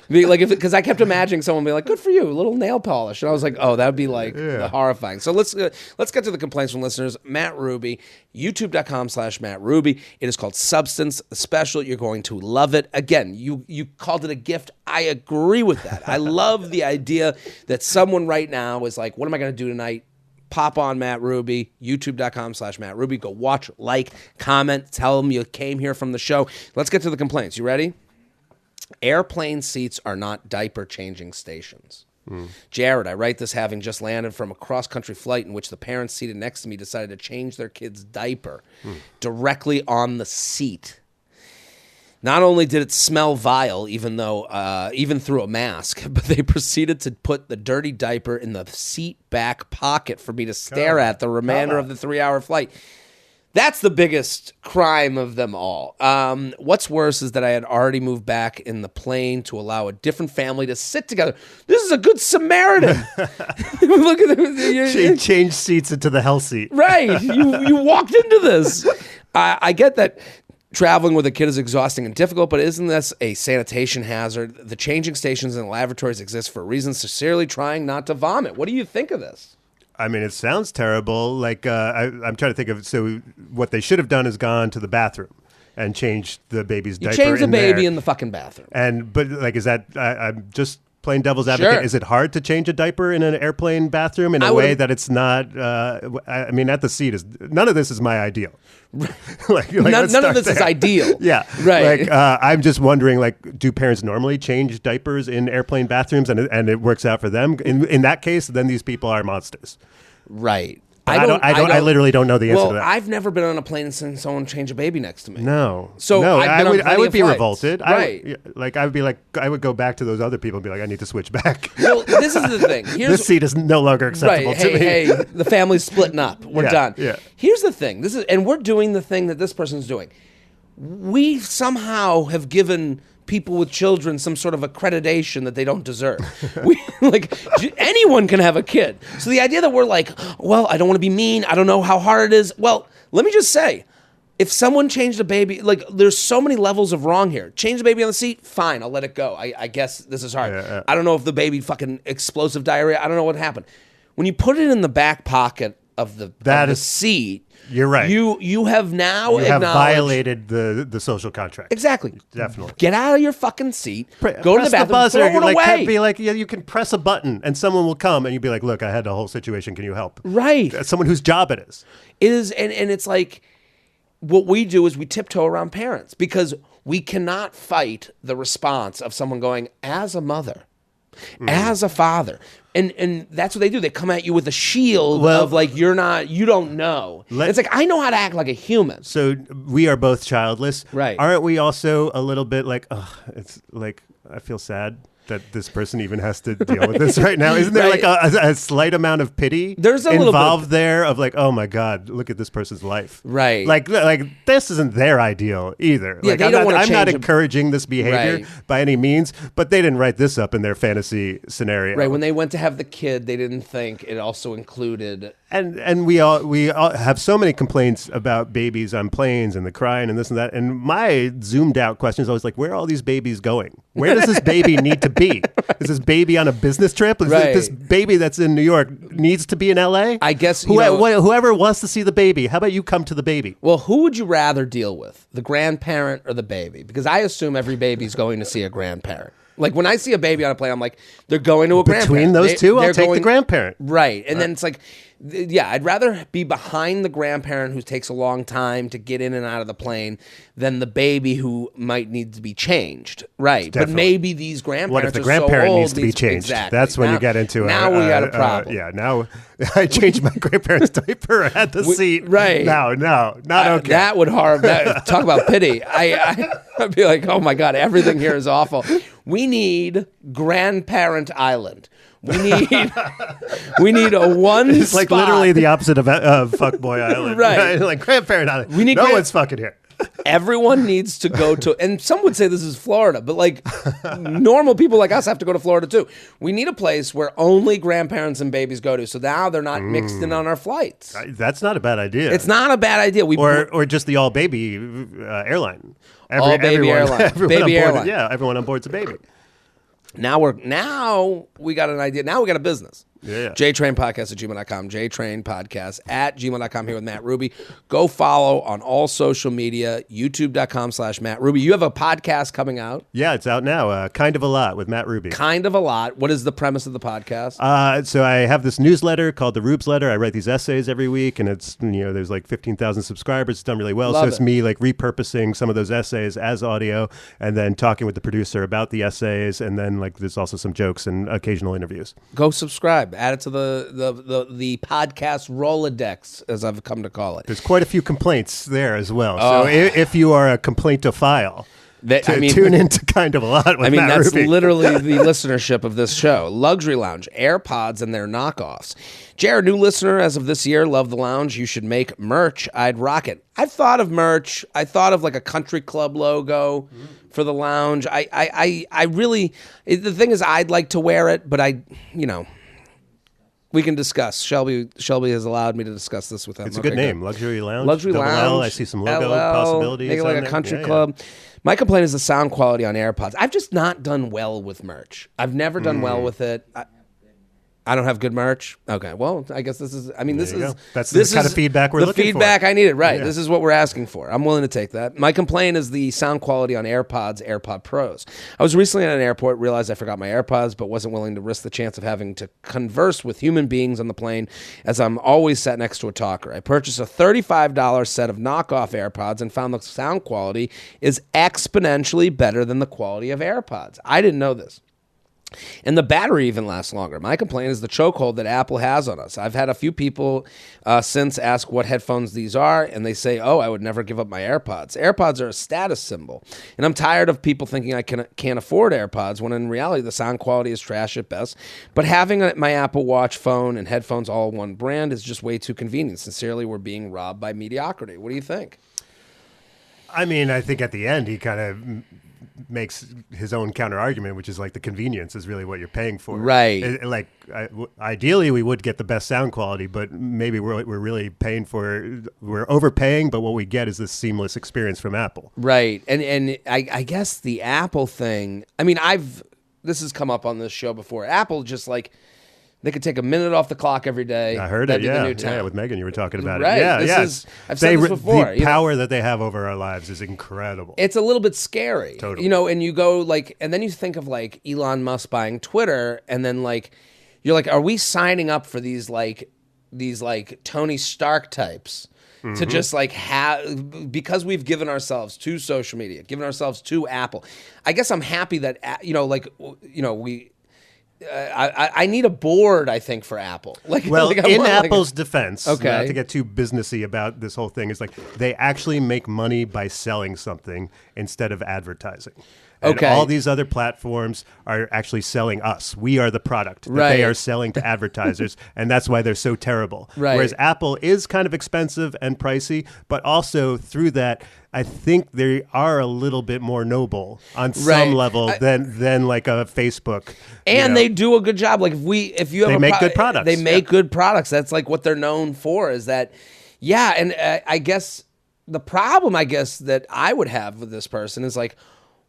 Because I kept imagining someone being like, good for you, a little nail polish. And I was like, oh, that would be like horrifying. So let's get to the complaints from listeners. Matt Ruby, youtube.com/Matt Ruby. It is called Substance Special. You're going to love it. Again, you called it a gift. I agree with that. I love the idea that someone right now is like, what am I going to do tonight? Pop on Matt Ruby, youtube.com/Matt Ruby. Go watch, like, comment, tell them you came here from the show. Let's get to the complaints. You ready? Airplane seats are not diaper changing stations. Jared, I write this having just landed from a cross-country flight in which the parents seated next to me decided to change their kid's diaper directly on the seat. Not only did it smell vile, even through a mask, but they proceeded to put the dirty diaper in the seat back pocket for me to stare at the remainder of the 3-hour flight. That's the biggest crime of them all. What's worse is that I had already moved back in the plane to allow a different family to sit together. This is a good Samaritan. Look at them. Change seats into the hell seat. Right. You walked into this. I get that. Traveling with a kid is exhausting and difficult, but isn't this a sanitation hazard? The changing stations and lavatories exist for a reason. Sincerely trying not to vomit. What do you think of this? I mean, it sounds terrible. Like, I'm trying to think of, so what they should have done is gone to the bathroom and changed the baby's diaper. Change the baby there. in the fucking bathroom. But like, is that, I'm just playing devil's advocate. Sure. Is it hard to change a diaper in an airplane bathroom in a way that it's not, I mean, at the seat is, none of this is my ideal. None of this is ideal. Yeah. Right. Like, I'm just wondering, like, do parents normally change diapers in airplane bathrooms and it works out for them? In that case, then these people are monsters. Right. I literally don't know the answer to that. I've never been on a plane and seen someone change a baby next to me. No. So I would be revolted. Right. I would go back to those other people and be like, I need to switch back. Well, this is the thing. This seat is no longer acceptable to me. Hey, the family's splitting up. We're done. Yeah. Here's the thing. And we're doing the thing that this person's doing. We somehow have given people with children some sort of accreditation that they don't deserve. Anyone can have a kid. So the idea that we're like, well, I don't want to be mean. I don't know how hard it is. Well, let me just say, if someone changed a baby, like, there's so many levels of wrong here. Change the baby on the seat, fine, I'll let it go. I guess this is hard. Yeah. I don't know if the baby fucking explosive diarrhea. I don't know what happened. When you put it in the back pocket of the seat, you're right. You have now violated the social contract. Exactly. Definitely. Get out of your fucking seat. Go to the press bathroom. buzzer. Throw it away. Be like, yeah, you can press a button and someone will come and you'll be like, look, I had the whole situation. Can you help? Right. Someone whose job it is. It is, and it's like, what we do is we tiptoe around parents because we cannot fight the response of someone going, as a mother, as a father. And that's what they do. They come at you with a shield of like, you don't know. It's like, I know how to act like a human. So we are both childless. Right. Aren't we also a little bit like, it's like, I feel sad that this person even has to deal with this right now. Isn't there like a slight amount of pity There's a involved there of like, oh my God, look at this person's life. Right. Like this isn't their ideal either. Yeah, like I'm not encouraging this behavior by any means, but they didn't write this up in their fantasy scenario. Right. When they went to have the kid, they didn't think it also included. And we all have so many complaints about babies on planes and the crying and this and that. And my zoomed out question is always like, where are all these babies going? Where does this baby need to be? Is this baby on a business trip? Is this baby that's in New York needs to be in LA? I guess whoever wants to see the baby, how about you come to the baby? Well, who would you rather deal with, the grandparent or the baby? Because I assume every baby's going to see a grandparent. Like, when I see a baby on a plane, I'm like, they're going to a grandparent. Between those two, I'll take the grandparent. Right. And then it's like, yeah, I'd rather be behind the grandparent who takes a long time to get in and out of the plane than the baby who might need to be changed. Right. Definitely. But maybe these grandparents what if the grandparent so old, needs to be changed? Exactly. That's when you get into now we got a problem. Now I changed my grandparents' diaper at the seat. Right. No, not okay. That would talk about pity. I'd be like, oh my God, everything here is awful. We need Grandparent Island. We need a one. It's like literally the opposite of Fuckboy Island, right? Like Grandparent Island. No one's fucking here. Everyone needs to go to, and some would say this is Florida, but like normal people like us have to go to Florida too. We need a place where only grandparents and babies go to, so now they're not mixed in on our flights. That's not a bad idea. It's not a bad idea. Or just the all baby airline. All baby airline. Baby airline. Yeah, everyone on board's a baby. Now we got an idea. Now we got a business. Yeah. JTrain podcast at gmail.com. JTrain podcast at gmail.com here with Matt Ruby. Go follow on all social media, youtube.com/Matt Ruby. You have a podcast coming out. Yeah, it's out now. Kind of a Lot with Matt Ruby. Kind of a Lot. What is the premise of the podcast? So I have this newsletter called the Rubes Letter. I write these essays every week, and it's, there's like 15,000 subscribers. It's done really well. Love so it's me like repurposing some of those essays as audio and then talking with the producer about the essays. And then like there's also some jokes and occasional interviews. Go subscribe. Add it to the podcast Rolodex, as I've come to call it. There's quite a few complaints there as well. So if you are a complaintophile, tune into Kind of a Lot with Matt that's Ruby. literally the listenership of this show. Luxury Lounge, AirPods and their knockoffs. Jared, new listener as of this year, love the lounge. You should make merch. I'd rock it. I've thought of merch. I thought of like a country club logo for the lounge. I really, the thing is, I'd like to wear it, but We can discuss. Shelby has allowed me to discuss this with him. It's a good name, Luxury Lounge. Luxury Double Lounge. L. I see some logo possibilities. Make it like a country club. My complaint is the sound quality on AirPods. I've just not done well with merch. I've never done well with it. I don't have good merch. Okay, well, I guess this is. I mean, this is that's the kind of feedback we're looking for. The feedback I needed, right? Yeah. This is what we're asking for. I'm willing to take that. My complaint is the sound quality on AirPod Pros. I was recently at an airport, realized I forgot my AirPods, but wasn't willing to risk the chance of having to converse with human beings on the plane, as I'm always sat next to a talker. I purchased a $35 set of knockoff AirPods and found the sound quality is exponentially better than the quality of AirPods. I didn't know this. And the battery even lasts longer. My complaint is the chokehold that Apple has on us. I've had a few people since ask what headphones these are, and they say, I would never give up my AirPods. AirPods are a status symbol, and I'm tired of people thinking I can't afford AirPods, when in reality the sound quality is trash at best. But having my Apple Watch, phone, and headphones all one brand is just way too convenient. Sincerely, we're being robbed by mediocrity. What do you think? I mean, I think at the end he kind of makes his own counter argument, which is like the convenience is really what you're paying for. Right. Ideally, we would get the best sound quality, but maybe we're really paying for, we're overpaying, but what we get is this seamless experience from Apple. Right. And I guess the Apple thing, I mean, this has come up on this show before. Apple just like, they could take a minute off the clock every day. I heard it, yeah. With Megan, you were talking about right. it. Yeah, I've said this before. The power that they have over our lives is incredible. It's a little bit scary. Totally. And you go like, and then you think of like Elon Musk buying Twitter, and then like, you're like, are we signing up for these Tony Stark types to just like have, because we've given ourselves to social media, given ourselves to Apple. I guess I'm happy that, I need a board, I think, for Apple. In Apple's defense, not to get too businessy about this whole thing, is like they actually make money by selling something instead of advertising. And all these other platforms are actually selling us. We are the product that they are selling to advertisers, and that's why they're so terrible. Right. Whereas Apple is kind of expensive and pricey, but also through that, I think they are a little bit more noble on some level than like a Facebook. And they do a good job. Like if you have they make good products. They make good products. That's like what they're known for. Is that And I guess the problem that I would have with this person is like,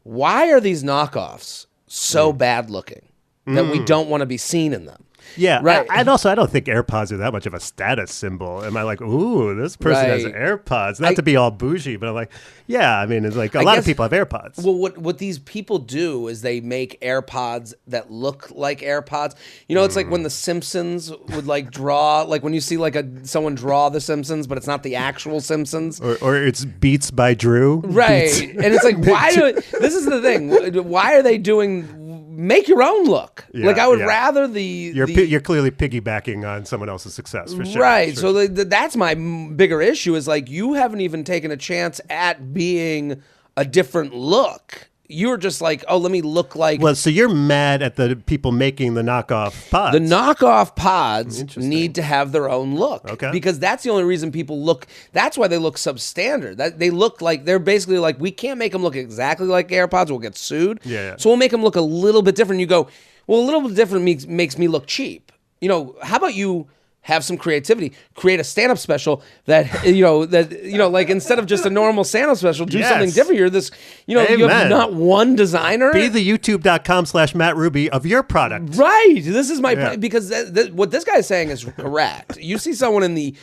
why are these knockoffs so bad looking that we don't want to be seen in them? Yeah, right. And also, I don't think AirPods are that much of a status symbol. Am I like, ooh, this person has AirPods? Not to be all bougie, but I'm like, yeah, I mean, it's like a lot of people have AirPods. Well, what these people do is they make AirPods that look like AirPods. It's like when The Simpsons would like draw, like when you see like someone draw The Simpsons, but it's not the actual Simpsons. Or it's Beats by Drew. Right. And it's like, this is the thing. Why are they doing... Make your own look. I would rather You're clearly piggybacking on someone else's success, for sure. Right. Sure. So that's my bigger issue is like you haven't even taken a chance at being a different look. You're just like, let me look like... Well, so you're mad at the people making the knockoff pods. The knockoff pods need to have their own look. Okay. Because that's the only reason people look... That's why they look substandard. They look like... They're basically like, we can't make them look exactly like AirPods. We'll get sued. Yeah. So we'll make them look a little bit different. You go, well, a little bit different makes me look cheap. How about you... have some creativity, create a stand-up special that, like instead of just a normal stand-up special, do something different. You're this, you have not one designer. Be the youtube.com/Matt Ruby of your product. Right. This is my, because what this guy is saying is correct. You see someone in the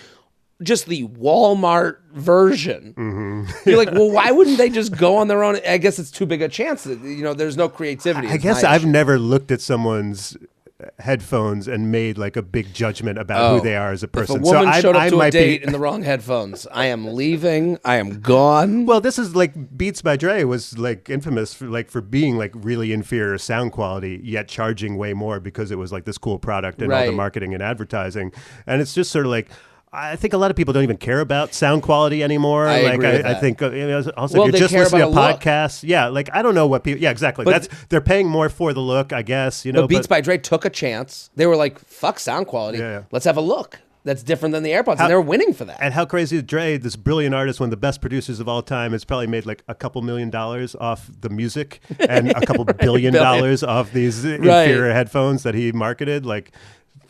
Walmart version. You're like, well, why wouldn't they just go on their own? I guess it's too big a chance that, there's no creativity. I guess I've never looked at someone's headphones and made like a big judgment about who they are as a person. If a woman showed up to a date in the wrong headphones, I am leaving. I am gone. Well, this is like Beats by Dre was like infamous for being like really inferior sound quality, yet charging way more because it was like this cool product and all the marketing and advertising. And it's just sort of like, I think a lot of people don't even care about sound quality anymore. I think also if you're just listening to podcasts, I don't know what people. Yeah, exactly. They're paying more for the look, I guess. But Beats by Dre took a chance. They were like, "Fuck sound quality. Let's have a look that's different than the AirPods," and they're winning for that. And how crazy is Dre, this brilliant artist, one of the best producers of all time, has probably made like a couple $1 million off the music and a couple $1 billion off these inferior headphones that he marketed. Like,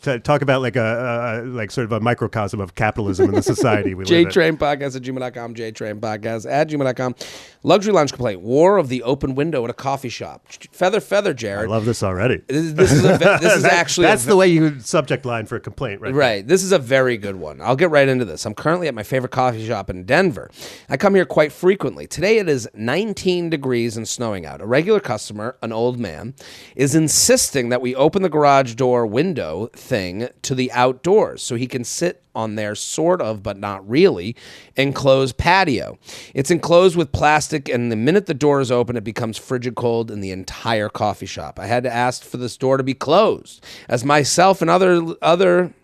Talk about like like sort of a microcosm of capitalism in the society we live in. JTrain podcast at gmail.com, JTrain podcast at gmail.com. Luxury lounge complaint, war of the open window at a coffee shop. Feather, Jared. I love this already. This is actually... That's the way you subject line for a complaint, right? Right. This is a very good one. I'll get right into this. I'm currently at my favorite coffee shop in Denver. I come here quite frequently. Today it is 19 degrees and snowing out. A regular customer, an old man, is insisting that we open the garage door window thing to the outdoors so he can sit on their sort of, but not really, enclosed patio. It's enclosed with plastic, and the minute the door is open, it becomes frigid cold in the entire coffee shop. I had to ask for this door to be closed, as myself and other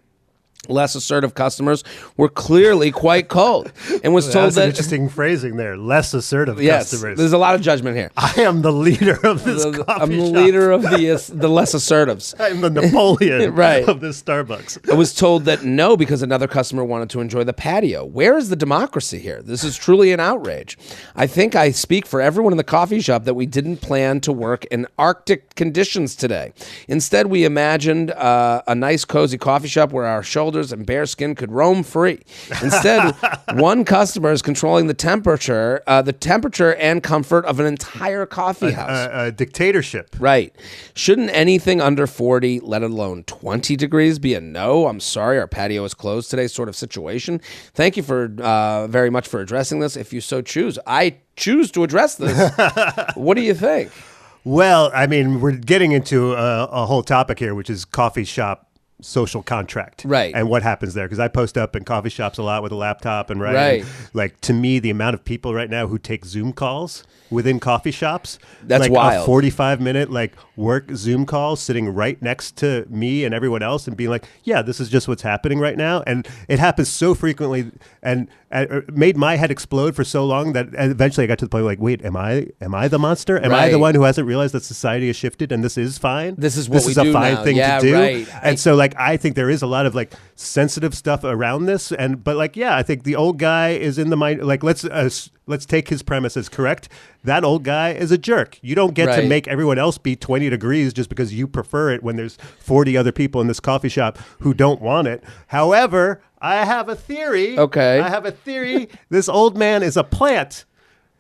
less assertive customers were clearly quite cold, and was told that... interesting phrasing there. Less assertive customers. There's a lot of judgment here. I am the leader of this coffee shop. I'm the leader of the less assertives. I'm the Napoleon right. of this Starbucks. I was told that no, because another customer wanted to enjoy the patio. Where is the democracy here? This is truly an outrage. I think I speak for everyone in the coffee shop that we didn't plan to work in Arctic conditions today. Instead, we imagined a nice, cozy coffee shop where our shoulders and bare skin could roam free. Instead, one customer is controlling the temperature and comfort of an entire coffee house. A dictatorship. Right. Shouldn't anything under 40, let alone 20 degrees, be a no? I'm sorry, our patio is closed today sort of situation. Thank you for very much for addressing this. If you so choose, I choose to address this. What do you think? Well, I mean, we're getting into a whole topic here, which is coffee shop social contract, right? And what happens there? Because I post up in coffee shops a lot with a laptop, and right. Like, to me, the amount of people right now who take Zoom calls within coffee shops, that's like wild. A 45-minute like work Zoom call, sitting right next to me and everyone else, and being like, "Yeah, this is just what's happening right now," and it happens so frequently, and made my head explode for so long that eventually I got to the point like, wait, am I the monster? Am I the one who hasn't realized that society has shifted and this is fine? This is what we do now. This is a fine thing to do. Right. And so like I think there is a lot of like sensitive stuff around this, but like I think the old guy is in the mind. Like let's take his premise as correct. That old guy is a jerk. You don't get to make everyone else be 20 degrees just because you prefer it when there's 40 other people in this coffee shop who don't want it. However, I have a theory. Okay. I have a theory. This old man is a plant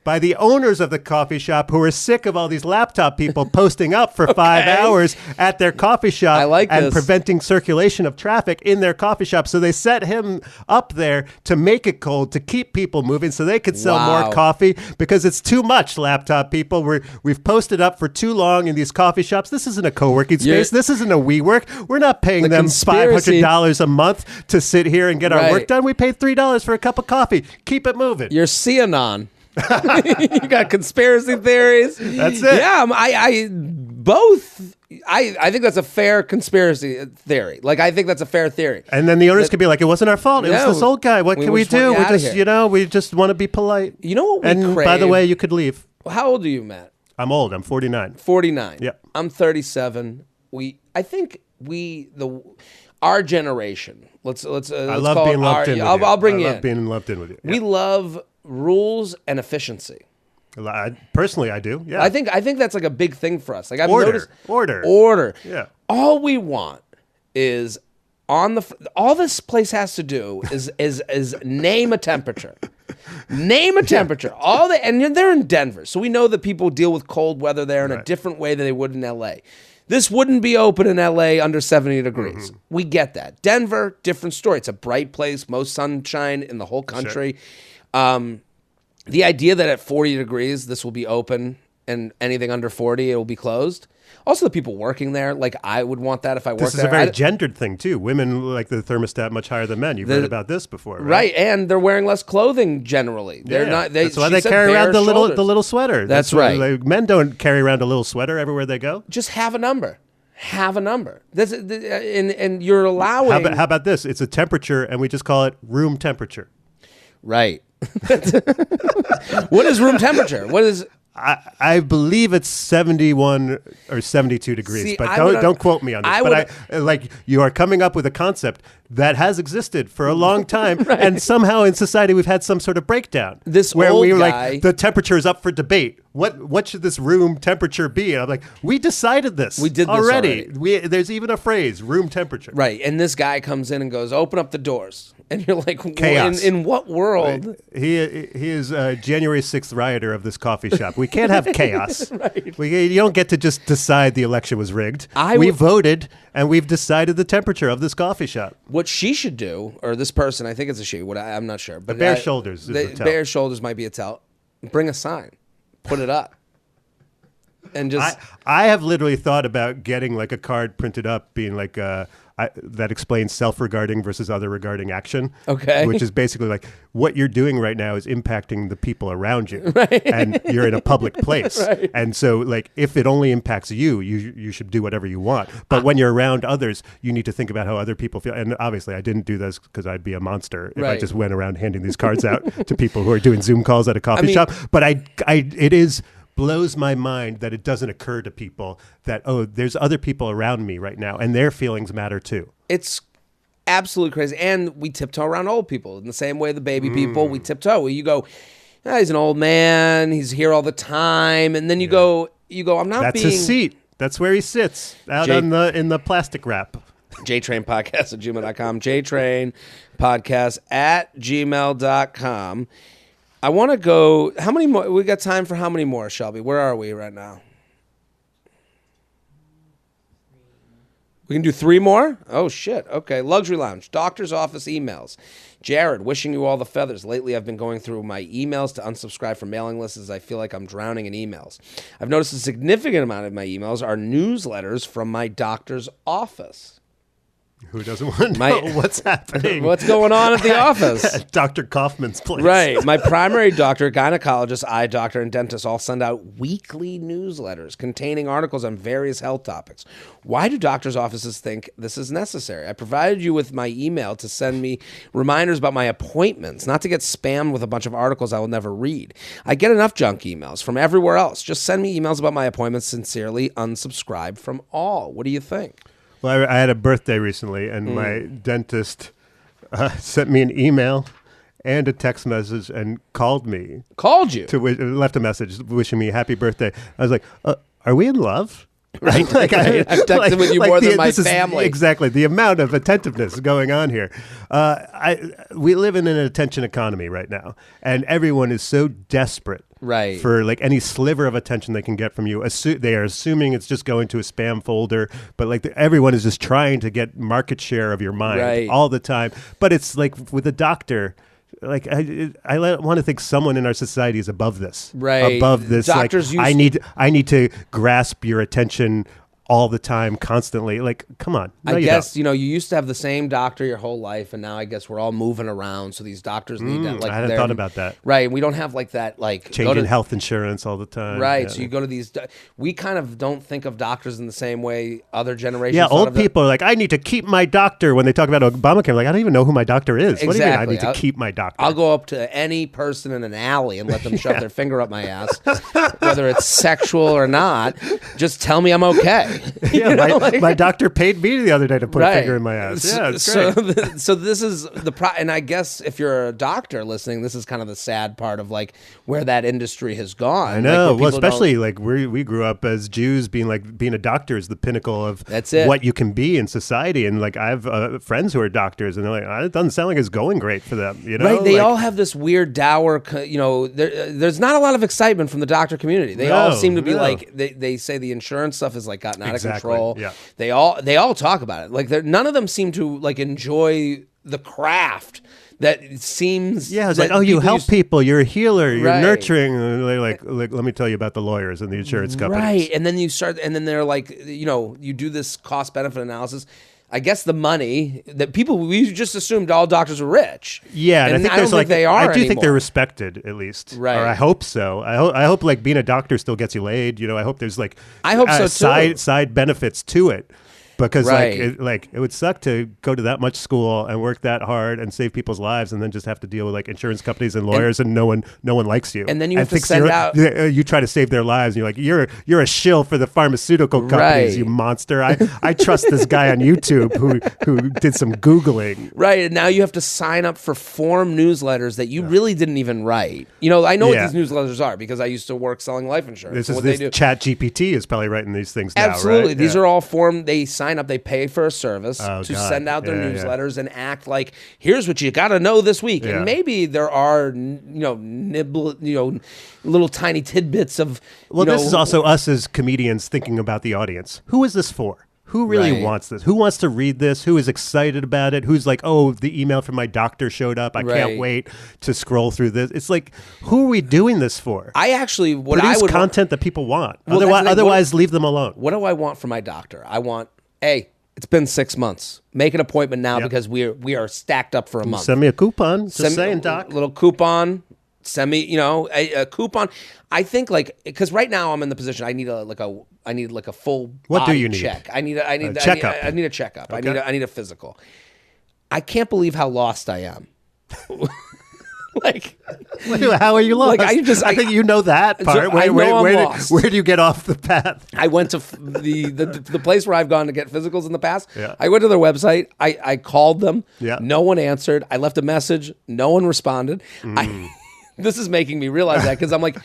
by the owners of the coffee shop who are sick of all these laptop people posting up for 5 hours at their coffee shop and preventing circulation of traffic in their coffee shop. So they set him up there to make it cold, to keep people moving so they could sell more coffee, because it's too much, laptop people. We've posted up for too long in these coffee shops. This isn't a co-working space. This isn't a WeWork. We're not paying them $500 a month to sit here and get our work done. We pay $3 for a cup of coffee. Keep it moving. You're QAnon. You got conspiracy theories. That's it. Yeah, I think that's a fair conspiracy theory. Like, I think that's a fair theory. And then the owners could be like, it wasn't our fault. It was this old guy. What can we do? We just want to be polite. You know what we crave? By the way, you could leave. How old are you, Matt? I'm old. I'm 49. 49. Yeah. I'm 37. I think our generation. Let's I love being lumped in with you. I'll bring you in. I love being lumped in with you. Yeah. We love rules and efficiency. Personally, I do. Yeah. I think that's like a big thing for us. Like I've noticed order. Yeah. All we want is all this place has to do is name a temperature. Name a temperature. And they're in Denver, so we know that people deal with cold weather there in a different way than they would in LA. This wouldn't be open in LA under 70 degrees. Mm-hmm. We get that. Denver, different story. It's a bright place, most sunshine in the whole country. Sure. The idea that at 40 degrees, this will be open and anything under 40, it will be closed. Also, the people working there, like I would want that if I worked there. This is a very gendered thing, too. Women like the thermostat much higher than men. You've read about this before, right? Right, and they're wearing less clothing generally. They're not. That's why they carry around the little sweater. That's right. Men don't carry around a little sweater everywhere they go. Just have a number. Have a number. And you're allowing... How about this? It's a temperature, and we just call it room temperature. Right. What is room temperature? What is... I believe it's 71 or 72 degrees, but don't quote me on this. But you are coming up with a concept that has existed for a long time, right. And somehow in society we've had some sort of breakdown. Where we were like, the temperature is up for debate. What should this room temperature be? And I'm like, we decided this. We did this already. There's even a phrase, room temperature. Right, and this guy comes in and goes, open up the doors. And you're like, chaos. In what world? Right. He is January 6th rioter of this coffee shop. We can't have chaos. Right. You don't get to just decide the election was rigged. We voted, and we've decided the temperature of this coffee shop. What she should do, or this person, I think it's a she, I'm not sure. But the bare shoulders is a tell. Bare shoulders might be a tell. Bring a sign. Put it up. And just... I have literally thought about getting like a card printed up being like... that explains self-regarding versus other-regarding action. Okay. Which is basically like what you're doing right now is impacting the people around you. Right. And you're in a public place. Right. And so like if it only impacts you, you should do whatever you want. But when you're around others, you need to think about how other people feel. And obviously I didn't do this because I'd be a monster if I just went around handing these cards out to people who are doing Zoom calls at a coffee shop. But it is... blows my mind that it doesn't occur to people that, there's other people around me right now and their feelings matter too. It's absolutely crazy. And we tiptoe around old people in the same way the baby people, we tiptoe. You go, he's an old man, he's here all the time. And then you go, I'm not That's his seat. That's where he sits, out in the plastic wrap. JTrain podcast at gmail.com. JTrain podcast at gmail.com. I want to go. How many more? We got time for how many more, Shelby? Where are we right now? We can do 3 more? Oh, shit. Okay. Luxury Lounge. Doctor's office emails. Jared, wishing you all the feathers. Lately, I've been going through my emails to unsubscribe from mailing lists as I feel like I'm drowning in emails. I've noticed a significant amount of my emails are newsletters from my doctor's office. Who doesn't want to know what's happening? What's going on at the office? Dr. Kaufman's place. Right. My primary doctor, gynecologist, eye doctor, and dentist all send out weekly newsletters containing articles on various health topics. Why do doctors' offices think this is necessary? I provided you with my email to send me reminders about my appointments, not to get spammed with a bunch of articles I will never read. I get enough junk emails from everywhere else. Just send me emails about my appointments. Sincerely, unsubscribe from all. What do you think? Well, I had a birthday recently, and my dentist sent me an email and a text message and called me. Called you? Left a message wishing me a happy birthday. I was like, are we in love? Right. I've texted with you more than my family. Exactly. The amount of attentiveness going on here. We live in an attention economy right now, and everyone is so desperate for like any sliver of attention they can get from you. They are assuming it's just going to a spam folder, but like everyone is just trying to get market share of your mind all the time. But it's like with a doctor, like I want to think someone in our society is above this, above this. Doctors, like, I need to grasp your attention all the time, constantly. Like, come on. No, I guess, you used to have the same doctor your whole life, and now I guess we're all moving around, so these doctors need that. Like, I hadn't thought about that. Right, we don't have like that, like... Changing health insurance all the time. Right, so you go to these... We kind of don't think of doctors in the same way other generations Yeah, old people are like, I need to keep my doctor. When they talk about Obamacare, like, I don't even know who my doctor is. Exactly. What do you mean I need to keep my doctor? I'll go up to any person in an alley and let them shove their finger up my ass, whether it's sexual or not. Just tell me I'm okay. Yeah, my doctor paid me the other day to put a finger in my ass. Yeah, it's great. So this is the and I guess if you're a doctor listening, this is kind of the sad part of like where that industry has gone. I know. Like, well, especially like we grew up as Jews, being a doctor is the pinnacle of what you can be in society. And like I have friends who are doctors, and they're like, it doesn't sound like it's going great for them. Right? They all have this weird dour. There's not a lot of excitement from the doctor community. They all seem to be like they say the insurance stuff has like gotten out of control. Yeah. They all talk about it. Like none of them seem to like enjoy the craft that seems. Yeah, it's like, you help people. You're a healer. You're nurturing. And they're like, let me tell you about the lawyers and the insurance companies. Right, and then then they're like, you do this cost benefit analysis. I guess the money that we just assumed all doctors were rich. Yeah, and I don't think they are. I do think they're respected, at least. Right. Or I hope so. I hope like being a doctor still gets you laid. I hope there's like I hope so too. Side benefits to it. because it would suck to go to that much school and work that hard and save people's lives, and then just have to deal with like insurance companies and lawyers, and no one likes you. And then you have to send out. You try to save their lives, and you're like, you're a shill for the pharmaceutical companies, you monster. I trust this guy on YouTube who did some Googling. Right, and now you have to sign up for form newsletters that you really didn't even write. You know, I know what these newsletters are because I used to work selling life insurance. This Chat GPT is probably writing these things now, Absolutely. right? These are all form. They sign up, they pay for a service to send out their newsletters and act like, here's what you got to know this week. And maybe there are, little tiny tidbits of. Well, this is also us as comedians thinking about the audience. Who is this for? Who really wants this? Who wants to read this? Who is excited about it? Who's like, oh, the email from my doctor showed up. I can't wait to scroll through this. It's like, who are we doing this for? Produce content that people want. Well, otherwise, leave them alone. What do I want from my doctor? I want, it's been 6 months. Make an appointment now because we are stacked up for a month. Send me a coupon. Just saying, doc. Little coupon. Send me, a coupon. I think because right now I'm in the position I need a full body check. I need a checkup. I need a checkup. Okay. I need a physical. I can't believe how lost I am. How are you lost? I think you know that part. Where do you get off the path? I went to the place where I've gone to get physicals in the past. Yeah. I went to their website. I called them. Yeah. No one answered. I left a message. No one responded. This is making me realize that because I'm like,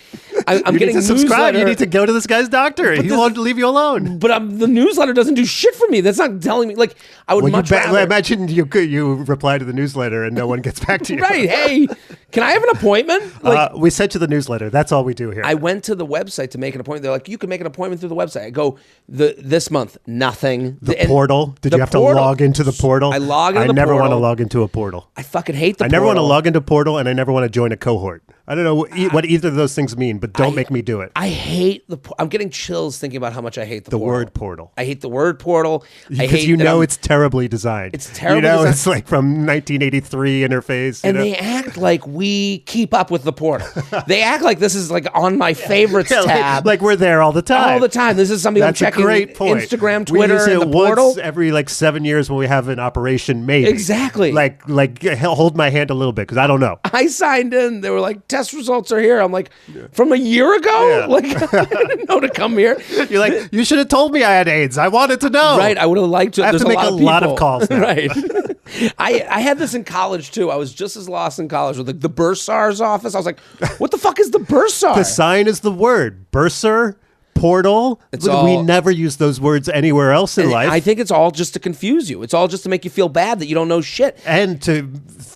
I'm getting to subscribe. You need to go to this guy's doctor. He won't leave you alone. But the newsletter doesn't do shit for me. That's not telling me. Like, I would much rather. Imagine you reply to the newsletter and no one gets back to you. Right. Hey, can I have an appointment? We sent you the newsletter. That's all we do here. I went to the website to make an appointment. They're like, you can make an appointment through the website. I go, this month, nothing. The portal? Did you have to log into the portal? I log into the portal. I never want to log into a portal. I fucking hate the portal. I never want to log into a portal, and I never want to join a cohort. I don't know what either of those things mean, but don't make me do it. I hate I'm getting chills thinking about how much I hate the portal. word portal. I hate the word portal. Because it's terribly designed. It's terribly designed. It's like from 1983 interface. And they act like we keep up with the portal. They act like this is like on my favorites tab. Like we're there all the time. All the time. This is something I'm checking. Great point. Instagram, Twitter, we use it and the portal. Once every 7 years when we have an operation, maybe. Exactly. Like hold my hand a little bit because I don't know. I signed in. They were like, test results are here. I'm like, from a year ago? Yeah. Like, I didn't know to come here. You're like, you should have told me I had AIDS. I wanted to know. Right. I would have liked to. I have to make a lot of calls now. Right. I had this in college, too. I was just as lost in college with the bursar's office. I was like, what the fuck is the bursar? The sign is the word. Bursar, portal. We never use those words anywhere else in life. I think it's all just to confuse you. It's all just to make you feel bad that you don't know shit. And to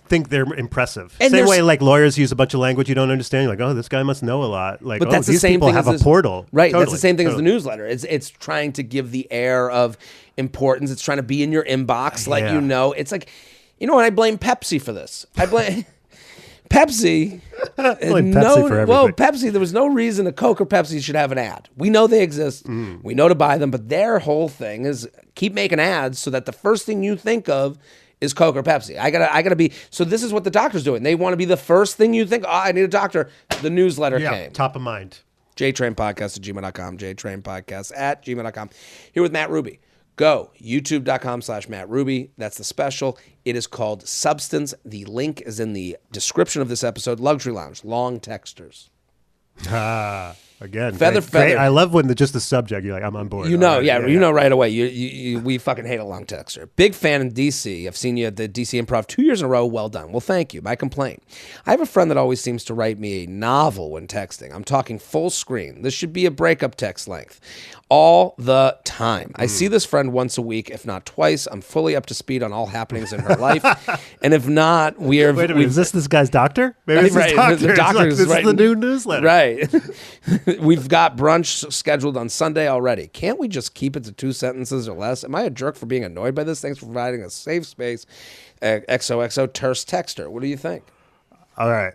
think they're impressive. And same way like lawyers use a bunch of language you don't understand. You're like, oh, this guy must know a lot. Like, but that's the these same people thing have a portal. Right. Totally, that's the same thing as the newsletter. It's trying to give the air of importance. It's trying to be in your inbox. It's like, and I blame Pepsi for this. I blame Pepsi. Pepsi for everything. Well, Pepsi, there was no reason a Coke or Pepsi should have an ad. We know they exist. We know to buy them, but their whole thing is keep making ads so that the first thing you think of is Coke or Pepsi. I gotta be. So this is what the doctor's doing. They want to be the first thing you think. Oh, I need a doctor. The newsletter came. Top of mind. JTrainPodcast@gmail.com. JTrainPodcast@gmail.com. Here with Matt Ruby. Go youtube.com/Matt Ruby. That's the special. It is called Substance. The link is in the description of this episode. Luxury Lounge. Long texters. Again, feather. I love when just the subject. You're like, I'm on board. You know right away. We fucking hate a long texter. Big fan in DC. I've seen you at the DC Improv 2 years in a row. Well done. Well, thank you. My complaint. I have a friend that always seems to write me a novel when texting. I'm talking full screen. This should be a breakup text length. All the time. I see this friend once a week, if not twice. I'm fully up to speed on all happenings in her life. And if not, we are... Wait a minute, is this guy's doctor? Maybe it's his doctor. The doctor's this is the new newsletter. Right. We've got brunch scheduled on Sunday already. Can't we just keep it to 2 sentences or less? Am I a jerk for being annoyed by this? Thanks for providing a safe space. XOXO terse texter. What do you think? All right.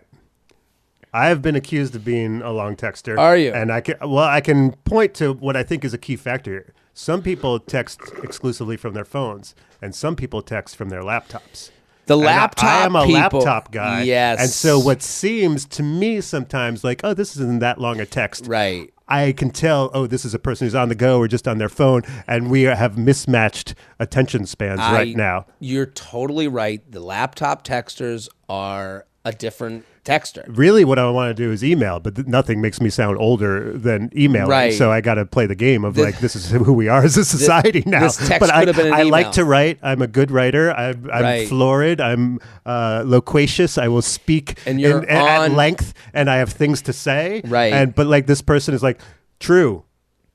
I have been accused of being a long texter. Are you? And I can point to what I think is a key factor here. Some people text exclusively from their phones, and some people text from their laptops. The laptop I am a people. laptop guy. Yes. And so what seems to me sometimes like, oh, this isn't that long a text. Right. I can tell, oh, this is a person who's on the go or just on their phone, and we have mismatched attention spans right now. You're totally right. The laptop texters are a different texter. Really, what I want to do is email, but nothing makes me sound older than emailing. Right. So I got to play the game of this is who we are as a society now. This text but could have been an I email. like to write. I'm a good writer. I'm florid. I'm loquacious. I will speak at length, and I have things to say. Right. But like this person is like, true,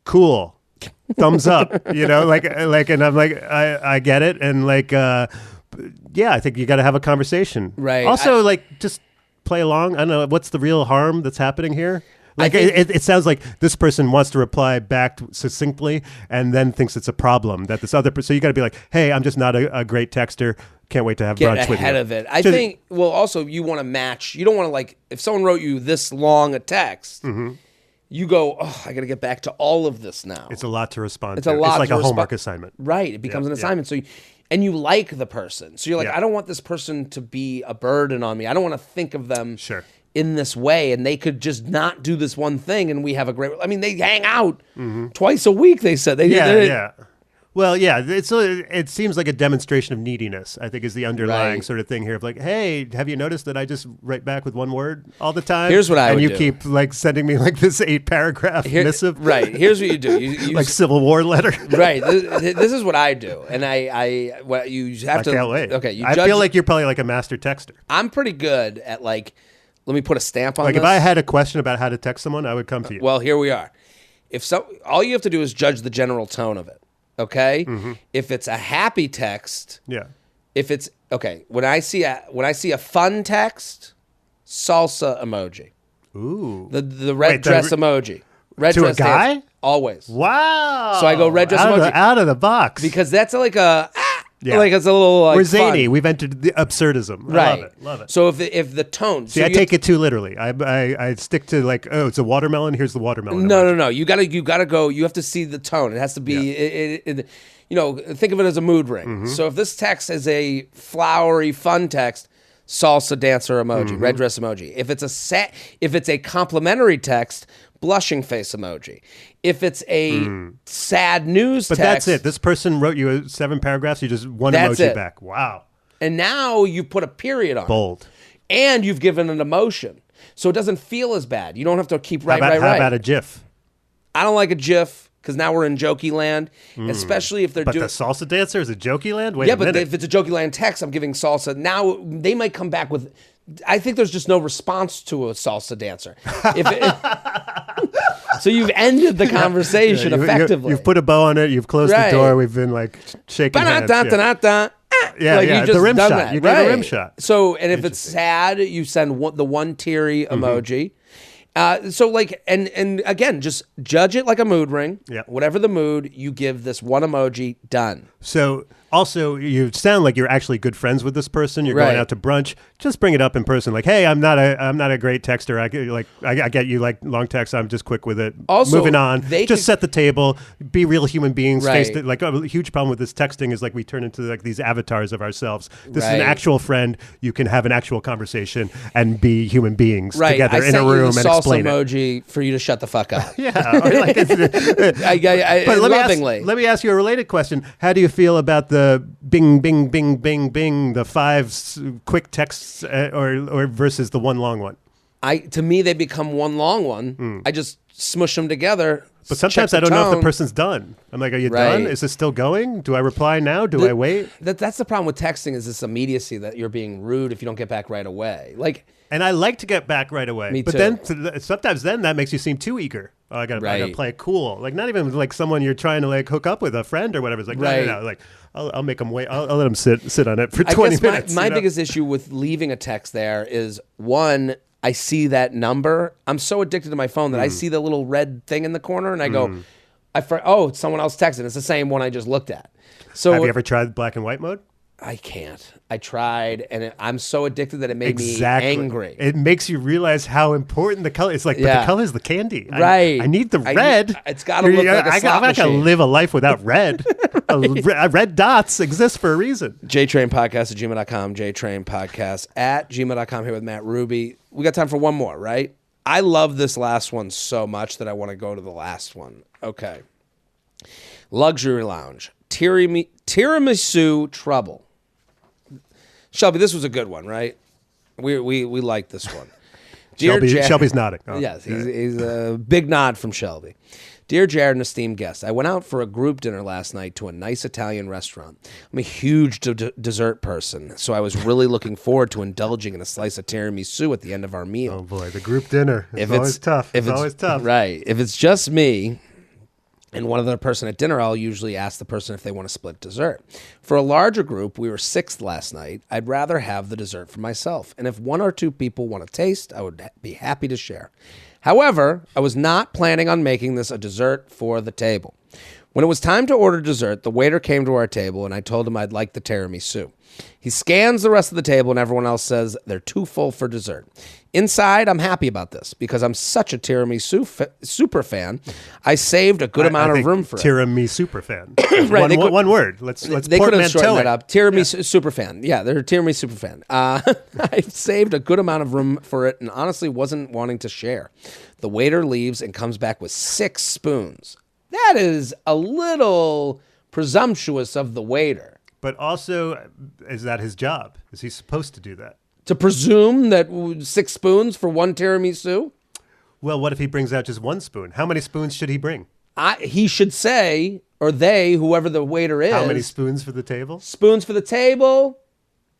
cool, thumbs up. And I'm like, I get it, and like, yeah, I think you got to have a conversation. Right. Also, just play along. I don't know what's the real harm that's happening here. Like it sounds like this person wants to reply back succinctly and then thinks it's a problem that this other person. So you got to be like, hey, I'm just not a great texter. Can't wait to have brunch with you. Get ahead of it. I think. Well, also you want to match. You don't want to if someone wrote you this long a text. Mm-hmm. You go, oh, I got to get back to all of this now. It's a lot to respond to. It's a lot. It's like a homework assignment. Right. It becomes an assignment. So. And you like the person. So you're like, I don't want this person to be a burden on me. I don't want to think of them in this way. And they could just not do this one thing and we have a great... I mean, they hang out twice a week, they said. Yeah. Well, yeah, it seems like a demonstration of neediness, I think, is the underlying sort of thing here of like, hey, have you noticed that I just write back with one word all the time? Here's what I would do. And you keep sending me this 8-paragraph missive. Right. Here's what you do. You like Civil War letter. Right. This is what I do. And you have to... I can't wait. Okay. I feel like you're probably like a master texter. I'm pretty good at let me put a stamp on this. If I had a question about how to text someone, I would come to you. Well, here we are. All you have to do is judge the general tone of it. Okay, if it's a happy text, if it's when I see a fun text, salsa emoji. Ooh, the red dress emoji. Red to dress a guy dance, always. Wow. So I go red dress emoji out of the box because that's like a. Like it's a little we're zany. Fun. We've entered the absurdism. Right. I love it. So if the tone, see, I take it too literally. I stick to it's a watermelon. Here's the watermelon. No. You gotta go. You have to see the tone. It has to be. Think of it as a mood ring. Mm-hmm. So if this text is a flowery, fun text, salsa dancer emoji, red dress emoji. If it's a complimentary text, blushing face emoji. If it's a sad news text. But that's it. This person wrote you 7 paragraphs. You just one emoji back. Wow. And now you put a period on Bold. it. And you've given an emotion. So it doesn't feel as bad. You don't have to keep right. How about a GIF? I don't like a GIF because now we're in jokey land, especially if they're doing... But the salsa dancer is a jokey land? Wait a minute. But if it's a jokey land text, I'm giving salsa. Now they might come back with... I think there's just no response to a salsa dancer. So you've ended the conversation effectively. You've put a bow on it. You've closed the door. We've been shaking hands. The rim shot. You get a rim shot. So, and if it's sad, you send the one teary emoji. And again, just judge it like a mood ring. Yeah. Whatever the mood, you give this one emoji. Done. So also, you sound like you're actually good friends with this person. You're going out to brunch. Just bring it up in person. Like, hey, I'm not a great texter. I get you like long text. I'm just quick with it. Also, moving on. Just set the table. Be real human beings. Face it. Like a huge problem with this texting is we turn into these avatars of ourselves. This is an actual friend. You can have an actual conversation and be human beings together in a room and explain it. Emoji for you to shut the fuck up. Yeah. But let me ask you a related question. How do you feel about the bing, bing, bing, bing, bing, the 5 quick texts or versus the one long one? To me, they become one long one. I just smush them together. But sometimes I don't know if the person's done. I'm like, are you done? Is this still going? Do I reply now? Do I wait? That's the problem with texting is this immediacy that you're being rude if you don't get back right away. And I like to get back right away. Me too. But then sometimes that makes you seem too eager. Oh, I gotta play it cool. Not even someone you're trying to hook up with, a friend or whatever. It's no. I'll make them wait. I'll let them sit on it for 20 minutes. My biggest issue with leaving a text there is, one, I see that number. I'm so addicted to my phone that I see the little red thing in the corner and I go, it's someone else texting. It's the same one I just looked at. So have you ever tried black and white mode? I can't. I tried, and I'm so addicted that it made me angry. It makes you realize how important the color is. But the color is the candy. Right. I need the red. It's got to look like a slot I'm not going to live a life without red. Red dots exist for a reason. JTrain podcast at gmail.com. JTrain podcast at gmail.com here with Matt Ruby. We got time for one more, right? I love this last one so much that I want to go to the last one. Okay. Luxury lounge. Tiramisu trouble. Shelby, this was a good one, right? We like this one. Shelby's nodding. Oh. Yes, he's a big nod from Shelby. Dear Jared and esteemed guests, I went out for a group dinner last night to a nice Italian restaurant. I'm a huge dessert person, so I was really looking forward to indulging in a slice of tiramisu at the end of our meal. Oh boy, the group dinner. It's always tough. It's always tough. Right. If it's just me and one other person at dinner, I'll usually ask the person if they want to split dessert. For a larger group, we were 6th last night, I'd rather have the dessert for myself. And if 1 or 2 people want to taste, I would be happy to share. However, I was not planning on making this a dessert for the table. When it was time to order dessert, the waiter came to our table and I told him I'd like the tiramisu. He scans the rest of the table and everyone else says they're too full for dessert. Inside, I'm happy about this because I'm such a tiramisu super fan. I saved a good amount of room for it. Tiramisu super fan. Right, one word. Let's they could have shortened that up. Tiramisu super fan. Yeah, they're a tiramisu super fan. I saved a good amount of room for it and honestly wasn't wanting to share. The waiter leaves and comes back with 6 spoons. That is a little presumptuous of the waiter. But also, is that his job? Is he supposed to do that? To presume that 6 spoons for 1 tiramisu? Well, what if he brings out just 1 spoon? How many spoons should he bring? He should say, or they, whoever the waiter is. How many spoons for the table? Spoons for the table.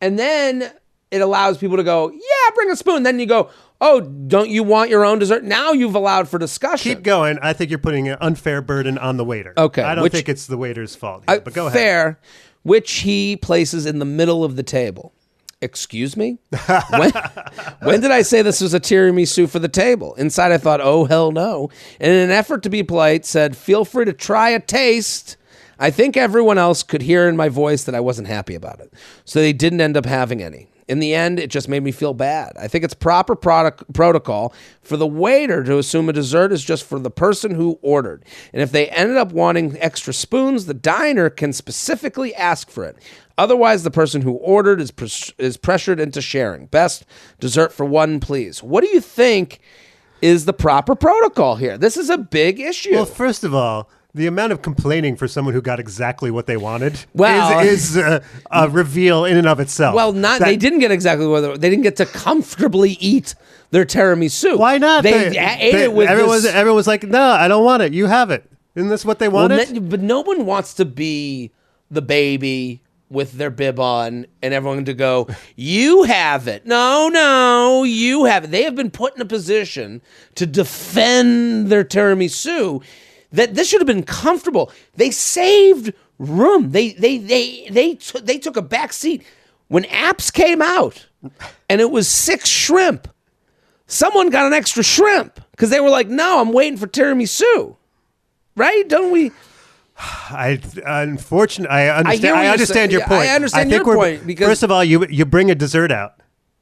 And then it allows people to go, yeah, bring a spoon. Then you go, oh, don't you want your own dessert? Now you've allowed for discussion. Keep going. I think you're putting an unfair burden on the waiter. Okay. I don't think it's the waiter's fault here, but go ahead. Fair, which he places in the middle of the table. Excuse me? When did I say this was a tiramisu for the table? Inside I thought, oh, hell no. And in an effort to be polite, said, feel free to try a taste. I think everyone else could hear in my voice that I wasn't happy about it. So they didn't end up having any. In the end, it just made me feel bad. I think it's proper protocol for the waiter to assume a dessert is just for the person who ordered. And if they ended up wanting extra spoons, the diner can specifically ask for it. Otherwise, the person who ordered is pressured into sharing. Best dessert for 1, please. What do you think is the proper protocol here? This is a big issue. Well, first of all, the amount of complaining for someone who got exactly what they wanted is a reveal in and of itself. Well, they didn't get exactly what they didn't get to comfortably eat their tiramisu. Why not? They ate it with everyone was like, no, I don't want it. You have it. Isn't this what they wanted? But no one wants to be the baby with their bib on and everyone to go, you have it. No, you have it. They have been put in a position to defend their tiramisu. That this should have been comfortable. They saved room. They took a back seat when apps came out, and it was 6 shrimp. Someone got an extra shrimp because they were like, "No, I'm waiting for tiramisu." Right? Don't we? Unfortunately, I understand your point. I understand your point because first of all, you bring a dessert out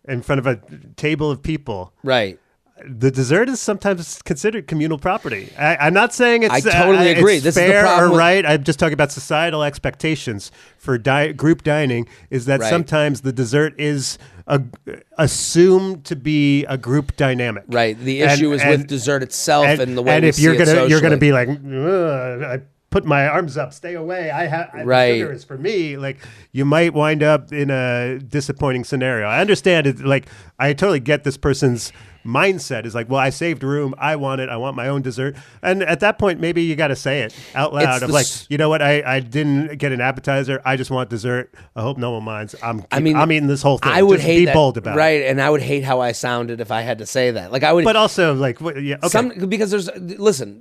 in front of a table of people, right? The dessert is sometimes considered communal property. I'm not saying it's I totally agree. This fair is the problem or right. I'm just talking about societal expectations for group dining. Is that sometimes the dessert is assumed to be a group dynamic. Right. The issue is with dessert itself and the way. And we if see you're gonna be like, I put my arms up, stay away. Sugar is for me. Like you might wind up in a disappointing scenario. I understand it. Like I totally get this person's mindset is like, well, I saved room. I want it. I want my own dessert. And at that point, maybe you got to say it out loud of like, you know what? I didn't get an appetizer. I just want dessert. I hope no one minds. I'm eating this whole thing. I would hate be bold about it. Right. And I would hate how I sounded if I had to say that. Like I would. But also like, yeah, okay. Because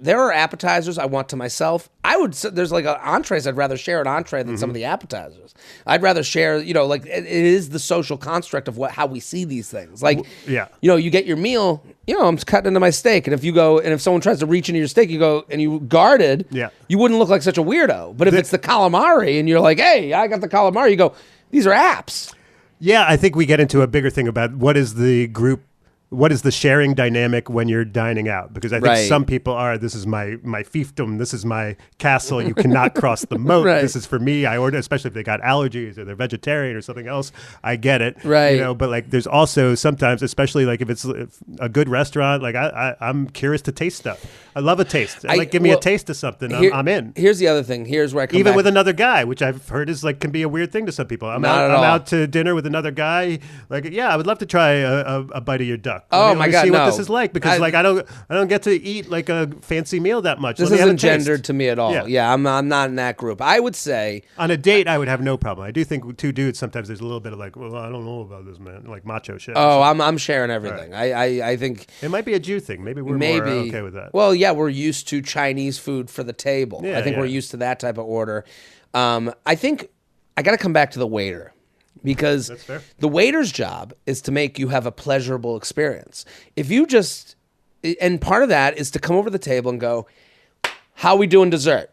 there are appetizers I want to myself. There's like entrees. I'd rather share an entree than some of the appetizers. I'd rather share, like it is the social construct of how we see these things. Like, you get your meal, I'm cutting into my steak. And if someone tries to reach into your steak, you go and you guarded, you wouldn't look like such a weirdo. But if it's the calamari and you're like, hey, I got the calamari, you go, these are apps. Yeah, I think we get into a bigger thing about what is the group what is the sharing dynamic when you're dining out? Because I think some people are, this is my fiefdom, this is my castle, you cannot cross the moat, this is for me, I order, especially if they got allergies or they're vegetarian or something else, I get it. You know, but like there's also sometimes, especially like if it's a good restaurant, like I'm curious to taste stuff. I love a taste. Like give me a taste of something, I'm in. Here's the other thing. Here's where I come Even back. with another guy, which I've heard is like can be a weird thing to some people. I'm out to dinner with another guy. Like, yeah, I would love to try a bite of your duck. My God, see what this is like, because like I don't get to eat like a fancy meal that much. This isn't gendered to me at all. Yeah, I'm not in that group. I would say on a date I would have no problem. I do think with two dudes sometimes there's a little bit of like, well, I don't know about this, man, like macho shit. Oh, I'm sharing everything. I think it might be a Jew thing. Maybe we're more okay with that. Well, yeah, we're used to Chinese food for the table. I think we're used to that type of order. I think I got to come back to the waiter. Because the waiter's job is to make you have a pleasurable experience. If you just, and part of that is to come over to the table and go, how we doing dessert?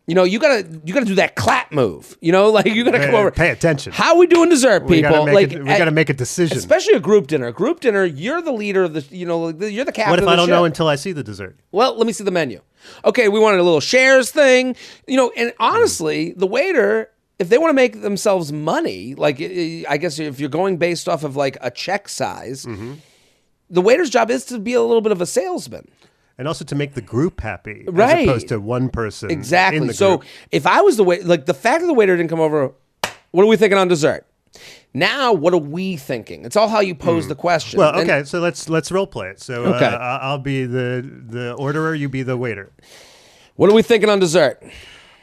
You know, you gotta do that clap move. You know, like you gotta come over, pay attention. How we doing dessert, people? We gotta make a decision, especially a group dinner. Group dinner, you're the leader of the. You know, you're the captain. What if I don't know until I see the dessert? Well, let me see the menu. Okay, we wanted a little shares thing. You know, and honestly, the waiter, if they want to make themselves money, like I guess if you're going based off of like a check size, the waiter's job is to be a little bit of a salesman. And also to make the group happy, as opposed to one person. Exactly. In the so group. If I was the waiter, like the fact that the waiter didn't come over, what are we thinking on dessert? Now, what are we thinking? It's all how you pose the question. Well, okay, so let's role play it. So I'll be the orderer, you be the waiter. What are we thinking on dessert?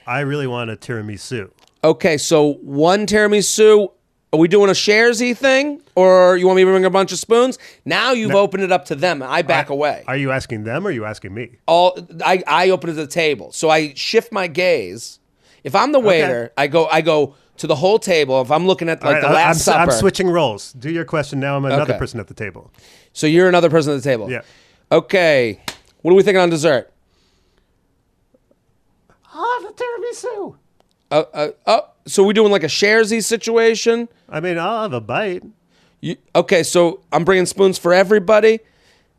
I really want a tiramisu. Okay, so one tiramisu. Are we doing a sharesy thing, or you want me to bring a bunch of spoons? Now you've opened it up to them. I back away. Are you asking them, or are you asking me? I open it to the table, so I shift my gaze. If I'm the waiter, I go to the whole table. If I'm looking at like the Last Supper, I'm switching roles. Do your question now. I'm another person at the table. So you're another person at the table. Yeah. Okay. What are we thinking on dessert? I'll have a tiramisu. So we're doing like a sharesy situation? I mean, I'll have a bite. Okay, so I'm bringing spoons for everybody.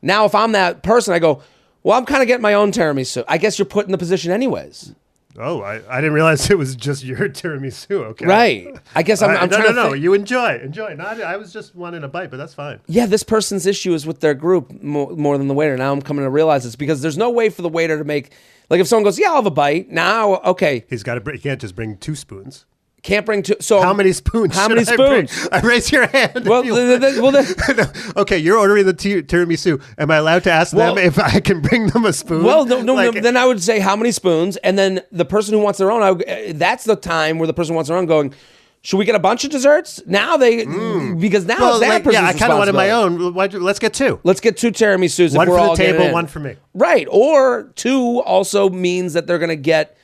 Now, if I'm that person, I go, well, I'm kind of getting my own tiramisu. I guess you're put in the position anyways. Oh, I didn't realize it was just your tiramisu. Okay. Right. I guess I'm trying to No, you enjoy. No, I was just wanting a bite, but that's fine. Yeah, this person's issue is with their group more than the waiter. Now I'm coming to realize it's because there's no way for the waiter to make... Like if someone goes, yeah, I'll have a bite. Now, okay. He can't just bring 2 spoons. Can't bring 2. So how many spoons? How many spoons? I raise your hand. Well, okay, you're ordering the tiramisu. Am I allowed to ask them if I can bring them a spoon? Well, no. Then I would say how many spoons, and then the person who wants their own. That's the time where the person who wants their own going, should we get a bunch of desserts? Now because now it's that person's I kind of wanted my own. Let's get 2. Let's get 2 tiramisu's. One if we're for all the table, in. one for me. Right, or 2 also means that they're going to get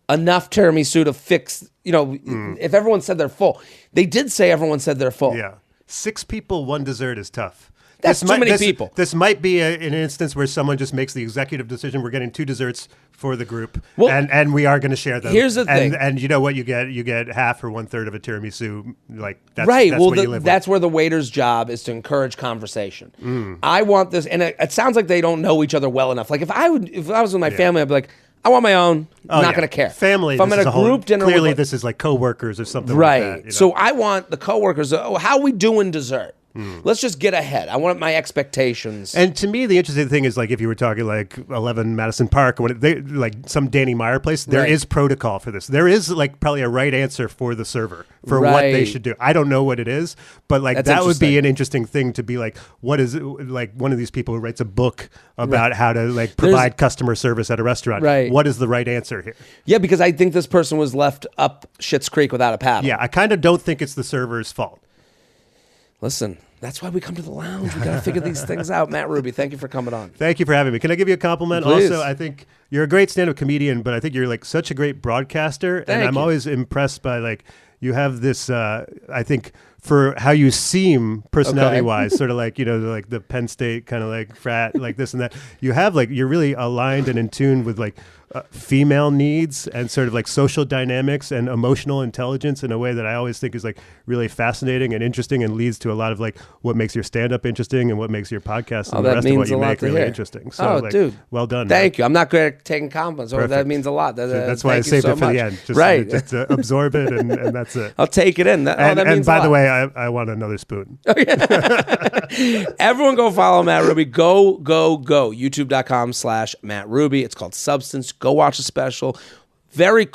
enough tiramisu to fix. You know, if everyone said they're full, they did say everyone said they're full. Yeah, 6 people, 1 dessert is tough. That's too many people. This might be an instance where someone just makes the executive decision. We're getting 2 desserts for the group, and we are going to share them. Here's the thing, and you know what you get? You get half or 1/3 of a tiramisu. Like that's right. That's what you live that's with. where the waiter's job is to encourage conversation. I want this, and it sounds like they don't know each other well enough. Like if I was with my family, I'd be like, I want my own. I'm not going to care. Family. If I'm at a group dinner, clearly this is like coworkers or something. Right. Like that, you know? So I want the coworkers. How are we doing dessert? Let's just get ahead. I want my expectations. And to me, the interesting thing is like if you were talking like 11 Madison Park or like some Danny Meyer place, there is protocol for this. There is like probably a right answer for the server for what they should do. I don't know what it is, but like that would be an interesting thing to be like, what is it? Like one of these people who writes a book about how to like provide customer service at a restaurant. Right. What is the right answer here? Yeah, because I think this person was left up Schitt's Creek without a paddle. Yeah, I kind of don't think it's the server's fault. Listen, that's why we come to the lounge. We got to figure these things out. Matt Ruby, thank you for coming on. Thank you for having me. Can I give you a compliment? Please. Also, I think you're a great stand-up comedian, but I think you're like such a great broadcaster. Thank I'm you. always impressed by like you have this, I think, for how you seem personality wise, sort of like, like the Penn State kind of like frat, like this and that. You have like, you're really aligned and in tune with like female needs and sort of like social dynamics and emotional intelligence in a way that I always think is like really fascinating and interesting and leads to a lot of like what makes your stand-up interesting and what makes your podcast and the rest of what you make really interesting. So dude, well done. Thank you. I'm not good at taking compliments. That means a lot. That's why I saved it for the end. Just absorb it and that's it. I'll take it in. That and by the way, I want another spoon. Oh, yeah. Everyone go follow Matt Ruby. Go. YouTube.com/Matt Ruby. It's called Substance. Go watch the special.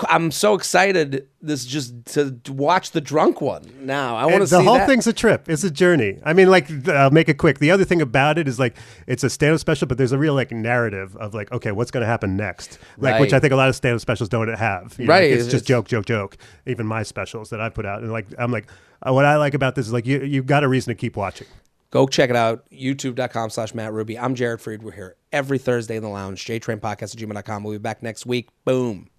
I'm so excited. This just to watch the drunk one now. I want to see the whole thing's a trip. It's a journey. I mean, like, I'll make it quick. The other thing about it is like it's a stand-up special, but there's a real like narrative of like, okay, what's going to happen next? Like, which I think a lot of stand-up specials don't have. Right? Like, it's just joke. Even my specials that I put out, and like I'm like, what I like about this is like you've got a reason to keep watching. Go check it out. YouTube.com/Matt Ruby. I'm Jared Freid. We're here every Thursday in the lounge. JTrain podcast@gmail.com. We'll be back next week. Boom.